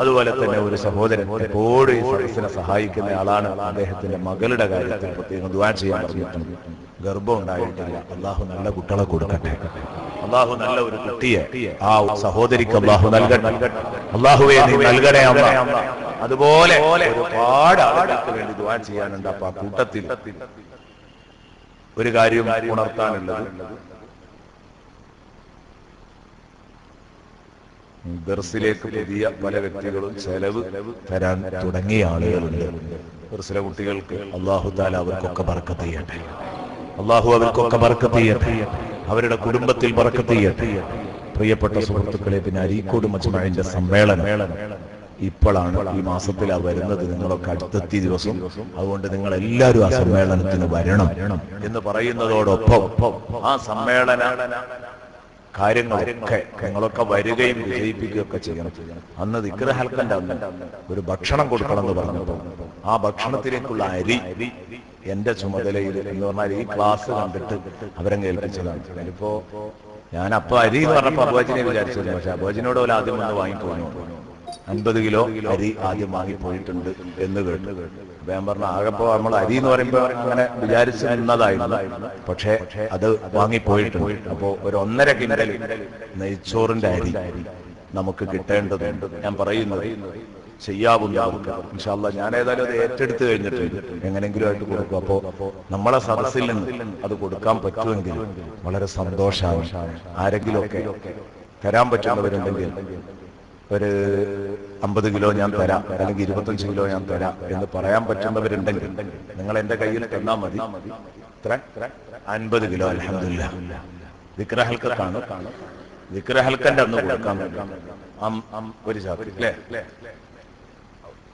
Speaker 1: അതുപോലെ തന്നെ ഒരു സഹോദരൻ എപ്പോഴും ഈ സദസ്സിനെ സഹായിക്കുന്ന ആളാണ്. അദ്ദേഹത്തിന്റെ മകളുടെ കാര്യത്തിൽ പ്രത്യേകം ദുആ ചെയ്യാൻ പറഞ്ഞിട്ടുണ്ട്. ഗർഭം ഉണ്ടായിട്ടില്ല. അള്ളാഹു നല്ല കുട്ടികളെ കൊടുക്കട്ടെ. അള്ളാഹു നല്ല ഒരു കുട്ടിയെ ആ സഹോദരിക്ക് അള്ളാഹു നൽകട്ടെ. അള്ളാഹുവേ, നീ നൽകണേ അല്ലാഹ്. അതുപോലെ ഒരുപാട് ആളുകൾക്ക് വേണ്ടി ദുആ ചെയ്യാനുണ്ട്. അപ്പൊ ആ കൂട്ടത്തിൽ ഒരു കാര്യം ഉണർത്താനുള്ളത്, ദർസിലേക്ക് പുതിയ പല വ്യക്തികളും ചെലവ് തരാൻ തുടങ്ങിയ ആളുകളുണ്ട്. ദർസിലെ കുട്ടികൾക്ക് അല്ലാഹു തആല അവർക്കൊക്കെ ബർക്കത്ത് ചെയ്യട്ടെ. അല്ലാഹു അവർക്കൊക്കെ ബർക്കത്ത് ചെയ്യട്ടെ. അവരുടെ കുടുംബത്തിൽ ബർക്കത്ത് ചെയ്യട്ടെ. പ്രിയപ്പെട്ട സുഹൃത്തുക്കളെ, പിന്നെ അരീക്കോട് മജ്മഈന്റെ സമ്മേളനം ഇപ്പോഴാണ്, ഈ മാസത്തിലാണ് വരുന്നത്. നിങ്ങളൊക്കെ അടുത്തെത്തിയ ദിവസം. അതുകൊണ്ട് നിങ്ങൾ എല്ലാവരും ആ സമ്മേളനത്തിന് വരണം എന്ന് പറയുന്നതോടൊപ്പം ആ സമ്മേളന കാര്യങ്ങളൊക്കെ നിങ്ങളൊക്കെ വരികയും വിജയിപ്പിക്കുകയൊക്കെ ചെയ്യണം. അന്ന് ദിക്ർ ഹൽക്കന്റെ അന്ന് ഒരു ഭക്ഷണം കൊടുക്കണം എന്ന് പറഞ്ഞപ്പോൾ ആ ഭക്ഷണത്തിലേക്കുള്ള അരി എന്റെ ചുമതലയിൽ എന്ന് പറഞ്ഞാൽ ഈ ക്ലാസ് കണ്ടിട്ട് അവരങ്ങ് ഏൽപ്പിച്ചതാണ്. അതിലിപ്പോ ഞാൻ അപ്പൊ അരി എന്ന് പറഞ്ഞപ്പോ അബുവാജിനെ വിചാരിച്ചിരുന്നു. പക്ഷെ അബുവാജിനോട് പോലെ ആദ്യം വന്ന് വാങ്ങിപ്പോന്നു. 50 കിലോ അരി ആദ്യം വാങ്ങിപ്പോയിട്ടുണ്ട് എന്ന് കേട്ടു. അപ്പൊ ഞാൻ പറഞ്ഞ ആകെപ്പോ നമ്മൾ അരി എന്ന് പറയുമ്പോ അങ്ങനെ വിചാരിച്ചു നിന്നതായിരുന്നു. പക്ഷെ അത് വാങ്ങിപ്പോയിട്ടുണ്ട്. അപ്പോ ഒരു 1.5 കിൻഡൽ നെയ്ച്ചോറിന്റെ അരി നമുക്ക് കിട്ടേണ്ടതുണ്ട്. ഞാൻ പറയുന്നത് ചെയ്യാവുന്നവർക്ക് ഇൻഷാ അല്ലാഹ് ഞാൻ ഏതായാലും അത് ഏറ്റെടുത്ത് കഴിഞ്ഞിട്ടുണ്ട്. എങ്ങനെങ്കിലും ആയിട്ട് കൊടുക്കും. അപ്പോ നമ്മളെ സദസ്സിൽ നിന്ന് അത് കൊടുക്കാൻ പറ്റുമെങ്കിൽ വളരെ സന്തോഷമാണ്. ആരെങ്കിലുമൊക്കെ തരാൻ പറ്റുന്നവരുണ്ടെങ്കിൽ ഒരു 50 കിലോ ഞാൻ തരാം, അല്ലെങ്കിൽ 25 കിലോ ഞാൻ തരാം എന്ന് പറയാൻ പറ്റുന്നവരുണ്ടെങ്കിൽ നിങ്ങൾ എന്റെ കയ്യിൽ തന്നാൽ മതി. എത്ര? 50 കിലോ. അൽഹംദുലില്ലാഹ്. ദിക്ർ ഹൽക്കത്താണ്. ദിക്ർ ഹൽക്കന്റെ അന്ന് കൊടുക്കാൻ ഒരു ചാക്ക് അല്ലേ?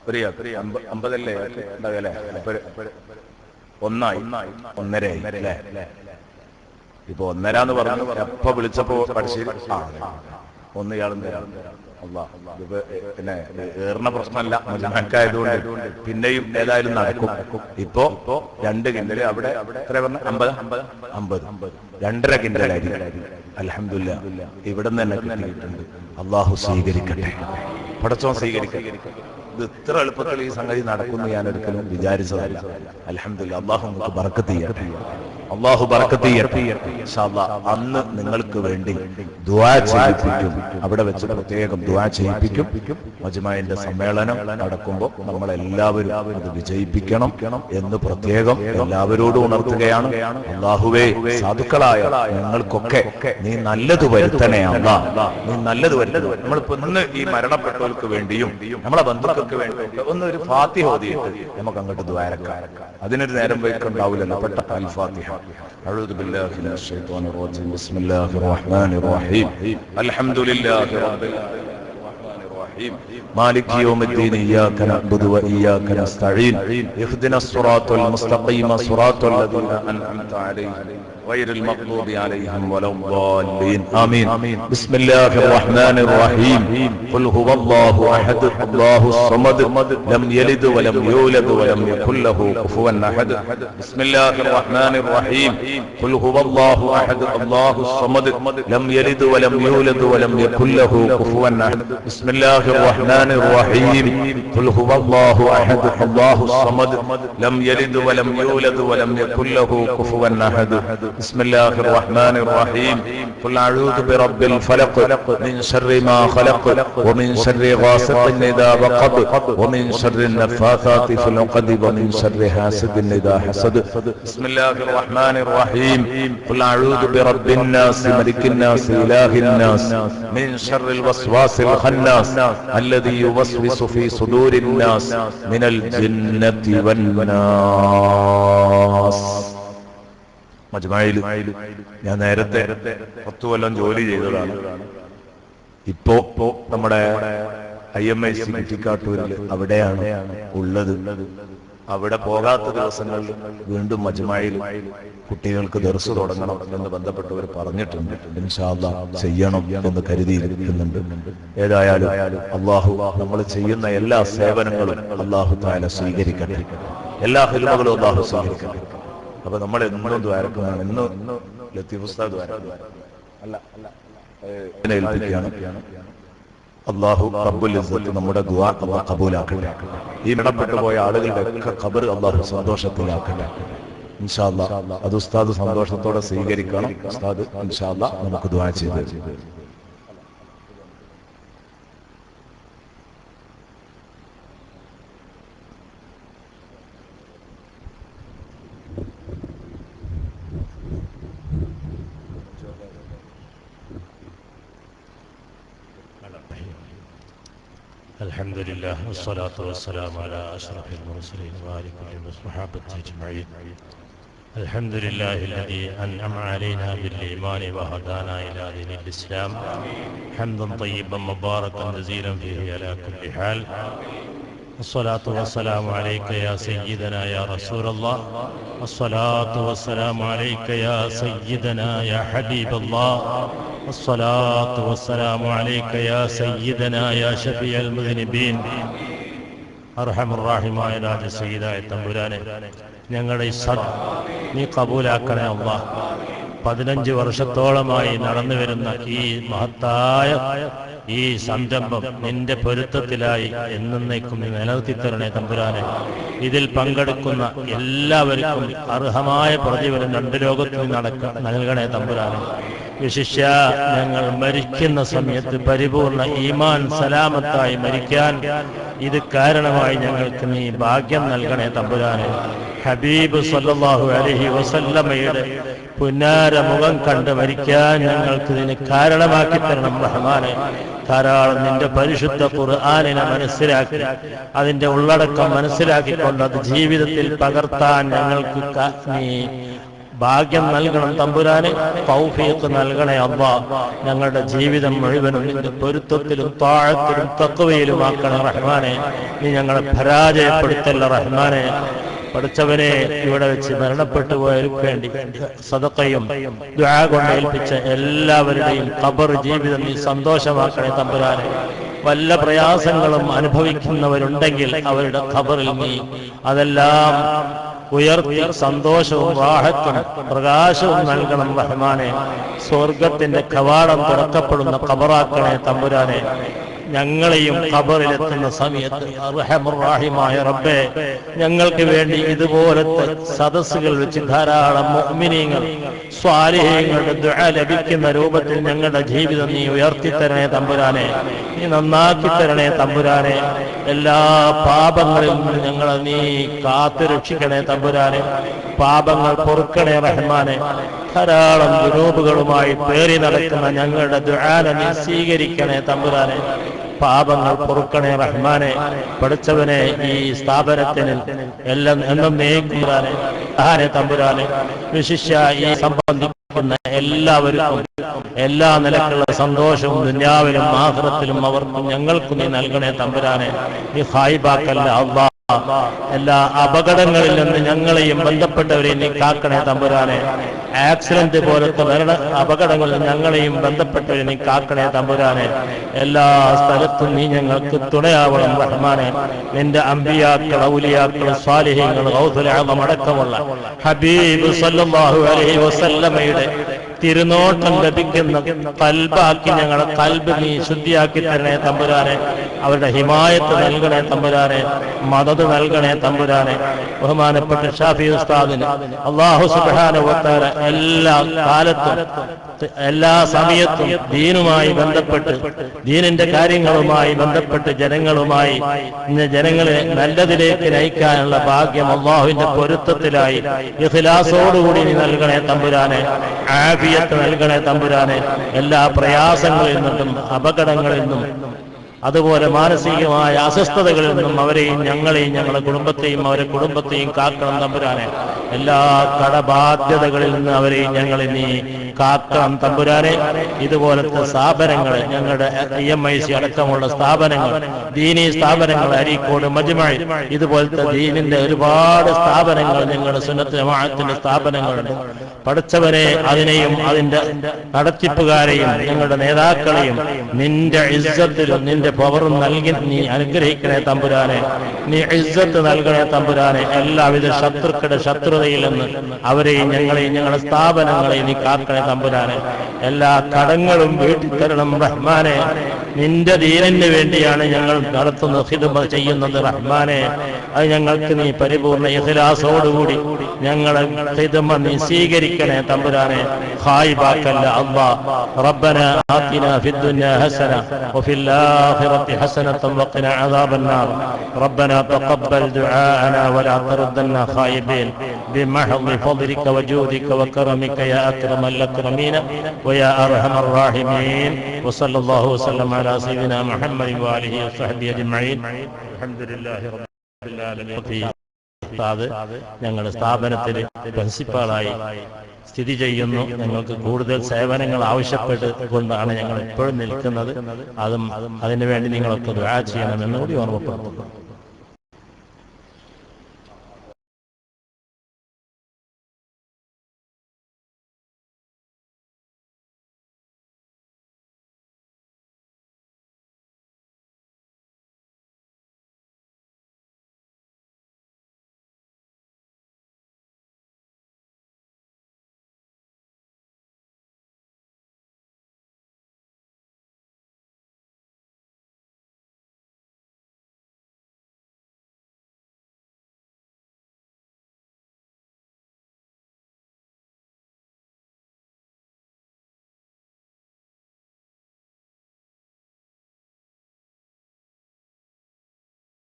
Speaker 1: ഒരു ചാക്ക് 50 അല്ലേ ഉണ്ടാകല്ലേ? ഒന്നായി 1.5 അല്ലേ? ഇപ്പൊ 1.5 എന്ന് പറഞ്ഞു. എപ്പോ വിളിച്ചപ്പോ പഠിച്ചു ഒന്ന് ഇയാളും തരാം. പിന്നെ ഏറുന്ന പ്രശ്നമല്ല, മജാക്കായതുകൊണ്ട് പിന്നെയും ഏതായാലും നടക്കും. ഇപ്പോ 2 കിൻഡൽ അവിടെ എത്ര പറഞ്ഞ 50 2.5 കിൻഡൽ അരി അൽഹംദുലില്ലാഹ് ഇവിടെ നിന്ന് തന്നെ കിട്ടിയിട്ടുണ്ട്. അള്ളാഹു സ്വീകരിക്കട്ടെ, പടച്ചോൻ സ്വീകരിക്കട്ടെ. ഇത് ഇത്ര എളുപ്പത്തിൽ ഈ സംഗതി നടക്കുന്നു ഞാൻ ഒരിക്കലും വിചാരിച്ചതല്ല. അൽഹംദുലില്ലാഹ്. അള്ളാഹു നമുക്ക് ബർക്കത്ത് ചെയ്യട്ടെ. അള്ളാഹു ബർക്കത്ത് ചെയ്യട്ടെ. ഇൻഷാ അല്ലാഹ് അന്ന് നിങ്ങൾക്ക് വേണ്ടി ദുആ ചെയ്യിപ്പിക്കും. അവിടെ വെച്ച് പ്രത്യേകം ദുആ ചെയ്യിപ്പിക്കും. മജ്മഈന്റെ സമ്മേളനം നടക്കുമ്പോൾ നമ്മളെല്ലാവരും അത് വിജയിപ്പിക്കണം എന്ന് പ്രത്യേകം എല്ലാവരോടും ഉണർത്തുകയാണ്. അല്ലാഹുവേ, സാധുക്കളായ ഞങ്ങൾക്കൊക്കെ നീ നല്ലത് വരുത്തണേ അല്ലാഹ്. നീ നല്ലത് വരുത്തണേ. നമ്മളിപ്പോ ഇന്ന് ഈ മരണപ്പെട്ടവർക്ക് വേണ്ടിയും നമ്മളെ ബന്ധുക്കൾക്ക് വേണ്ടിയും ഒന്ന് ഒരു ഫാത്തിഹ ഓതിയിട്ട് നമുക്ക് അങ്ങോട്ട് ദുആരക്കാം. അതിനൊരു നേരം വയ്ക്കുണ്ടാവില്ലല്ലോ. പെട്ട അൽ ഫാത്തിഹ. أعوذ بالله من الشيطان الرجيم. بسم الله الرحمن الرحيم. الحمد لله رب العالمين. مالك يوم الدين. إياك نعبد وإياك نستعين. اهدنا الصراط المستقيم صراط الذين أنعمت عليهم غير المغضوب عليهم ولا الضالين. آمين. بسم الله الرحمن الرحيم. قل هو الله أحد الله الصمد لم يلد ولم يولد ولم يكن له كفوا أحد. بسم الله الرحمن الرحيم. قل هو الله أحد الله الصمد لم يلد ولم يولد ولم يكن له كفوا أحد. بسم الله الرحمن الرحيم. قل هو الله أحد الله الصمد لم يلد ولم يولد ولم يكن له كفوا أحد. ബിസ്മില്ലാഹിർ റഹ്മാനിർ റഹീം ഖുൽ അഊദു ബിറബ്ബിൽ ഫലഖ് മിൻ ശർരി മാ ഖലഖ് വമിൻ ശർരി ഗാസിഖിൻ ഇദാ വഖബ് വമിൻ ശർരി നഫാസാതി ഫിൽ ഉഖദ് വമിൻ ശർരി ഹാസിദിൻ ഇദാ ഹസദ് ബിസ്മില്ലാഹിർ റഹ്മാനിർ റഹീം ഖുൽ അഊദു ബിറബ്ബിൻ നാസ് മലിക്കിൻ നാസ് ഇലാഹിൻ നാസ് മിൻ ശർരിൽ വസ്വാസിൽ ഖന്നാസ് അല്ലദീ യുവസ്വിസു ഫീ സുദൂരിൻ നാസ് മിനൽ ജിന്നതി വന്നാസ്. മജ്മഅയിൽ ഞാൻ നേരത്തെ 10 കൊല്ലം ജോലി ചെയ്തതാണ്. ഇപ്പോ നമ്മുടെ IMIC കുറ്റിക്കാട്ടൂരിൽ അവിടെയാണ് ഉള്ളത്. അവിടെ പോകാത്ത ദിവസങ്ങളിൽ വീണ്ടും മജ്മഅയിൽ കുട്ടികൾക്ക് ദർസ് തുടങ്ങണം എന്ന് ബന്ധപ്പെട്ടവർ പറഞ്ഞിട്ടുണ്ട്. ഇൻഷാ അല്ലാഹ് ചെയ്യണം എന്ന് കരുതിയിരിക്കുന്നുണ്ട്. ഏതായാലും അള്ളാഹു നമ്മൾ ചെയ്യുന്ന എല്ലാ സേവനങ്ങളും അള്ളാഹു തആല സ്വീകരിക്കട്ടെ. എല്ലാ ഹിൽമകളും അള്ളാഹു സ്വീകരിക്കട്ടെ. അപ്പൊ നമ്മൾ എന്നും ദ്വാരക്കുന്നതാണ്. ഇന്ന് ലത്തീഫ് ഉസ്താദ് ഏൽപ്പിക്കുകയാണ്. അള്ളാഹു റബ്ബുൽ ഇസ്സത്ത് നമ്മുടെ ദുആ അല്ലാഹു ഖബൂലാക്കട്ടെ. ഈ മരണപ്പെട്ടു പോയ ആളുകളുടെ ഒക്കെ ഖബർ അള്ളാഹു സന്തോഷത്തിലാക്കട്ടെ. ഇൻഷാ അല്ലാഹ് അത് ഉസ്താദ് സന്തോഷത്തോടെ സ്വീകരിക്കണം. ഉസ്താദ് ഇൻഷാ അല്ലാഹ് നമുക്ക് ദുആ ചെയ്ത്
Speaker 2: الحمد لله والصلاة والسلام على أشرف المرسلين وآل كل وصحبه أجمعين. الحمد لله الذي أنعم علينا بالإيمان وهدانا إلى دين الإسلام. حمدا طيبا مباركا جزيلا فيه على كل حال. الصلاة والسلام عليك يا سيدنا يا رسول الله. الصلاة والسلام عليك يا سيدنا يا حبيب الله. الصلاة والسلام عليك يا سيدنا يا شفيع المذنبين. أرحم الراحمين يا سيدنا തമ്പുരാനെ, ഞങ്ങളുടെ നീ കബൂലാക്കണേ അല്ലാഹ്. 15 വർഷത്തോളമായി നടന്നു വരുന്ന ഈ മഹത്തായ ഈ സംരംഭം നിന്റെ പൊരുത്തത്തിലായി എന്നേക്കും നീ നിലനിർത്തി തരണേ തമ്പുരാനെ. ഇതിൽ പങ്കെടുക്കുന്ന എല്ലാവർക്കും അർഹമായ പ്രതിഫലം 2 ലോകത്തിൽ നൽകണേ തമ്പുരാനെ. വിശിഷ്യ ഞങ്ങൾ മരിക്കുന്ന സമയത്ത് പരിപൂർണ ഈമാൻ സലാമത്തായി മരിക്കാൻ ഇത് കാരണമായി ഞങ്ങൾക്ക് നീ ഭാഗ്യം നൽകണേ തമ്പുരാനെ. ഹബീബ് സല്ലല്ലാഹു അലൈഹി വസല്ലമയുടെ പുന്നാര മുഖം കണ്ട് മരിക്കാൻ ഞങ്ങൾക്ക് ഇതിന് കാരണമാക്കി തരണം റഹ്മാനെ. ധാരാളം നിന്റെ പരിശുദ്ധ ഖുർആനിനെ മനസ്സിലാക്കി അതിന്റെ ഉള്ളടക്കം മനസ്സിലാക്കിക്കൊണ്ട് അത് ജീവിതത്തിൽ പകർത്താൻ ഞങ്ങൾക്ക് നീ ഭാഗ്യം നൽകണം തമ്പുരാനെ. തൗഫീഖ് നൽകണേ അല്ലാഹ്. ഞങ്ങളുടെ ജീവിതം മുഴുവനും നിന്റെ പൊരുത്തത്തിലും താഴത്തിലും തഖ്വയിലുമാക്കണേ റഹ്മാനെ. നീ ഞങ്ങളെ പരാജയപ്പെടുത്തല്ല റഹ്മാനെ. പഠിച്ചവനെ, ഇവിടെ വെച്ച് മരണപ്പെട്ടു പോയവർക്ക് വേണ്ടി സദഖയും ദുആ കൊണ്ട് ഏൽപ്പിച്ച എല്ലാവരുടെയും ഖബർ ജീവിതം നീ സന്തോഷമാക്കണേ തമ്പുരാനെ. വല്ല പ്രയാസങ്ങളും അനുഭവിക്കുന്നവരുണ്ടെങ്കിൽ അവരുടെ ഖബറിൽ നീ അതെല്ലാം ഉയർത്തി സന്തോഷവും റാഹത്തും പ്രകാശവും നൽകണം റഹ്മാനെ. സ്വർഗത്തിന്റെ കവാടം തുറക്കപ്പെടുന്ന ഖബറാക്കണേ തമ്പുരാനെ. ഞങ്ങളെയും ഖബറിലെത്തുന്ന സമയത്ത് അർഹമുർ റഹീമായ റബ്ബേ, ഞങ്ങൾക്ക് വേണ്ടി ഇതുപോലത്തെ സദസ്സുകൾ വെച്ച് ധാരാളം മുഅ്മിനീങ്ങൾ സ്വാലിഹീങ്ങളുടെ ദുആ ലഭിക്കുന്ന രൂപത്തിൽ ഞങ്ങളുടെ ജീവിതം നീ ഉയർത്തിത്തരണേ തമ്പുരാനെ. നീ നന്നാക്കി തരണേ തമ്പുരാനെ. എല്ലാ പാപങ്ങളിൽ നിന്ന് ഞങ്ങളെ നീ കാത്തു രക്ഷിക്കണേ തമ്പുരാനെ. പാപങ്ങൾ പൊറുക്കണേ റഹ്മാനെ. ധാരാളം ദുനൂബുകളുമായി പേറി നടക്കുന്ന ഞങ്ങളുടെ ദുആനെ നീ സ്വീകരിക്കണേ തമ്പുരാനെ. പാപങ്ങൾ പൊറുക്കണേ റഹ്മാനെ. പഠിച്ചവനെ, ഈ സ്ഥാപനത്തിന് എല്ലാം എന്നും നീക്കുറാനെ തമ്പുരാനെ. വിശിഷ്യ ഈ സംബന്ധിക്കുന്ന എല്ലാവർക്കും എല്ലാ നിലക്കുള്ള സന്തോഷവും ദുനിയാവിലും ആഖിറത്തിലും അവർക്കും ഞങ്ങൾക്കും നീ നൽകണേ തമ്പുരാനെ. നീ ഖായിബാക്കല്ല അല്ലാഹ്. എല്ലാ അപകടങ്ങളിൽ നിന്ന് ഞങ്ങളെയും ബന്ധപ്പെട്ടവരെയും നീ കാക്കണേ തമ്പുരാനെ. ആക്സിഡന്റ് പോലത്തെ അപകടങ്ങളിൽ ഞങ്ങളെയും ബന്ധപ്പെട്ടവരെ നീ കാക്കണേ തമ്പുരാനെ. എല്ലാ സ്ഥലത്തും നീ ഞങ്ങൾക്ക് തുണയാവണം റഹ്മാനെ. നിന്റെ അമ്പിയാക്കൾ, ഔലിയാക്കൾ, സ്വാലിഹീങ്ങൾ, ഗൗസുൽ ആദം അടക്കമുള്ള ഹബീബ് സല്ലല്ലാഹു അലൈഹി വസല്ലമയുടെ തിരുനോട്ടം ലഭിക്കുന്ന കൽബാക്കി ഞങ്ങളെ കൽബ് നീ ശുദ്ധിയാക്കി തരണേ തമ്പുരാനെ. അവരുടെ ഹിമായത്ത് നൽകണേ തമ്പുരാനെ, മദത് നൽകണേ തമ്പുരാനെ. ബഹുമാനപ്പെട്ട ഷാഫി ഉസ്താദിന് അല്ലാഹു സുബ്ഹാനഹു വ തആല എല്ലാ കാലത്തും എല്ലാ സമയത്തും ദീനുമായി ബന്ധപ്പെട്ട് ദീനിന്റെ കാര്യങ്ങളുമായി ബന്ധപ്പെട്ട് ജനങ്ങളുമായി ജനങ്ങളെ നല്ലതിലേക്ക് നയിക്കാനുള്ള ഭാഗ്യം അല്ലാഹുവിന്റെ പൊരുത്തത്തിലായി ഇഖ്ലാസോടുകൂടി നീ നൽകണേ തമ്പുരാനെ. ആഫിയത്ത് നൽകണേ തമ്പുരാനെ. എല്ലാ പ്രയാസങ്ങളിൽ നിന്നും അപകടങ്ങളിൽ നിന്നും അതുപോലെ മാനസികമായ അസ്വസ്ഥതകളിൽ നിന്നും അവരെയും ഞങ്ങളെയും ഞങ്ങളുടെ കുടുംബത്തെയും അവരെ കുടുംബത്തെയും കാക്കണം തമ്പുരാനെ. എല്ലാ കടബാധ്യതകളിൽ നിന്ന് അവരെയും ഞങ്ങളെ നീ കാക്കണം തമ്പുരാനെ. ഇതുപോലത്തെ സ്ഥാപനങ്ങൾ ഞങ്ങളുടെ IMIC അടക്കമുള്ള സ്ഥാപനങ്ങൾ, ദീനീ സ്ഥാപനങ്ങൾ, അരീക്കോട് മജ്മഅ്, ഇതുപോലത്തെ ദീനിന്റെ ഒരുപാട് സ്ഥാപനങ്ങൾ ഞങ്ങളുടെ സുന്നത്ത് ജമാഅത്തിന്റെ സ്ഥാപനങ്ങളുണ്ട്. പഠിച്ചവരെ അതിനെയും അതിന്റെ നടത്തിപ്പുകാരെയും ഞങ്ങളുടെ നേതാക്കളെയും നിന്റെ ഇസ്സത്തിലും നിന്റെ പവറും നൽകി നീ അനുഗ്രഹിക്കണേ തമ്പുരാനെ. നീ ഇസ്സത്ത് നൽകണേ തമ്പുരാനെ. എല്ലാവിധ ശത്രുക്കളുടെ ശത്രുതയിൽ നിന്ന് അവരെയും ഞങ്ങളെയും ഞങ്ങളുടെ സ്ഥാപനങ്ങളെയും നീ കാക്കണേ തമ്പുരാനെ. എല്ലാ കടങ്ങളും വീട്ടിത്തരണം റഹ്മാനെ. നിന്റെ ദീനിന് വേണ്ടിയാണ് ഞങ്ങൾ നടത്തുന്ന ഖിദ്മ ചെയ്യുന്നത് റഹ്മാനെ. അത് ഞങ്ങൾക്ക് നീ പരിപൂർണ്ണ ഇഖ്ലാസോടുകൂടി ഞങ്ങളെ ഖിദ്മ നീ സ്വീകരിക്കണേ തമ്പുരാനെ. ഖായിബാക്കല്ല അല്ലാഹ്. റബ്ബന ആതിനാ ഫിദ്ദുനിയ ഹസന വഫിൽ ആഖിറതി ഹസനത വഖിനാ അദാബന്നാർ. റബ്ബന തഖബ്ബൽ ദുആഅനാ വലാ തറുദ്ദനാ ഖായിബീൻ ബിമഹ്ളി ഫദ്ലിക വജൂദിക വകറമിക യാ അക്രമൽ അക്രമീന വയാ അർഹമർ റഹീമീൻ. വസല്ലല്ലാഹു വസല്ലം അലാ സയ്യിദിനാ മുഹമ്മദ് വആലിഹി വസഹ്ബിഹി അജ്മഈൻ. അൽഹംദുലില്ലാഹി റബ്ബിൽ ആലമീൻ. ഞങ്ങളുടെ സ്ഥാപനത്തിൽ പ്രിൻസിപ്പാളായി സ്ഥിതി ചെയ്യുന്നു. ഞങ്ങൾക്ക് കൂടുതൽ സേവനങ്ങൾ ആവശ്യപ്പെട്ട് കൊണ്ടാണ് ഞങ്ങൾ എപ്പോഴും നിൽക്കുന്നത്. അതിനുവേണ്ടി നിങ്ങളൊക്കെ ദുആ ചെയ്യണമെന്ന് കൂടി ഓർമ്മപ്പെടുത്തുന്നു.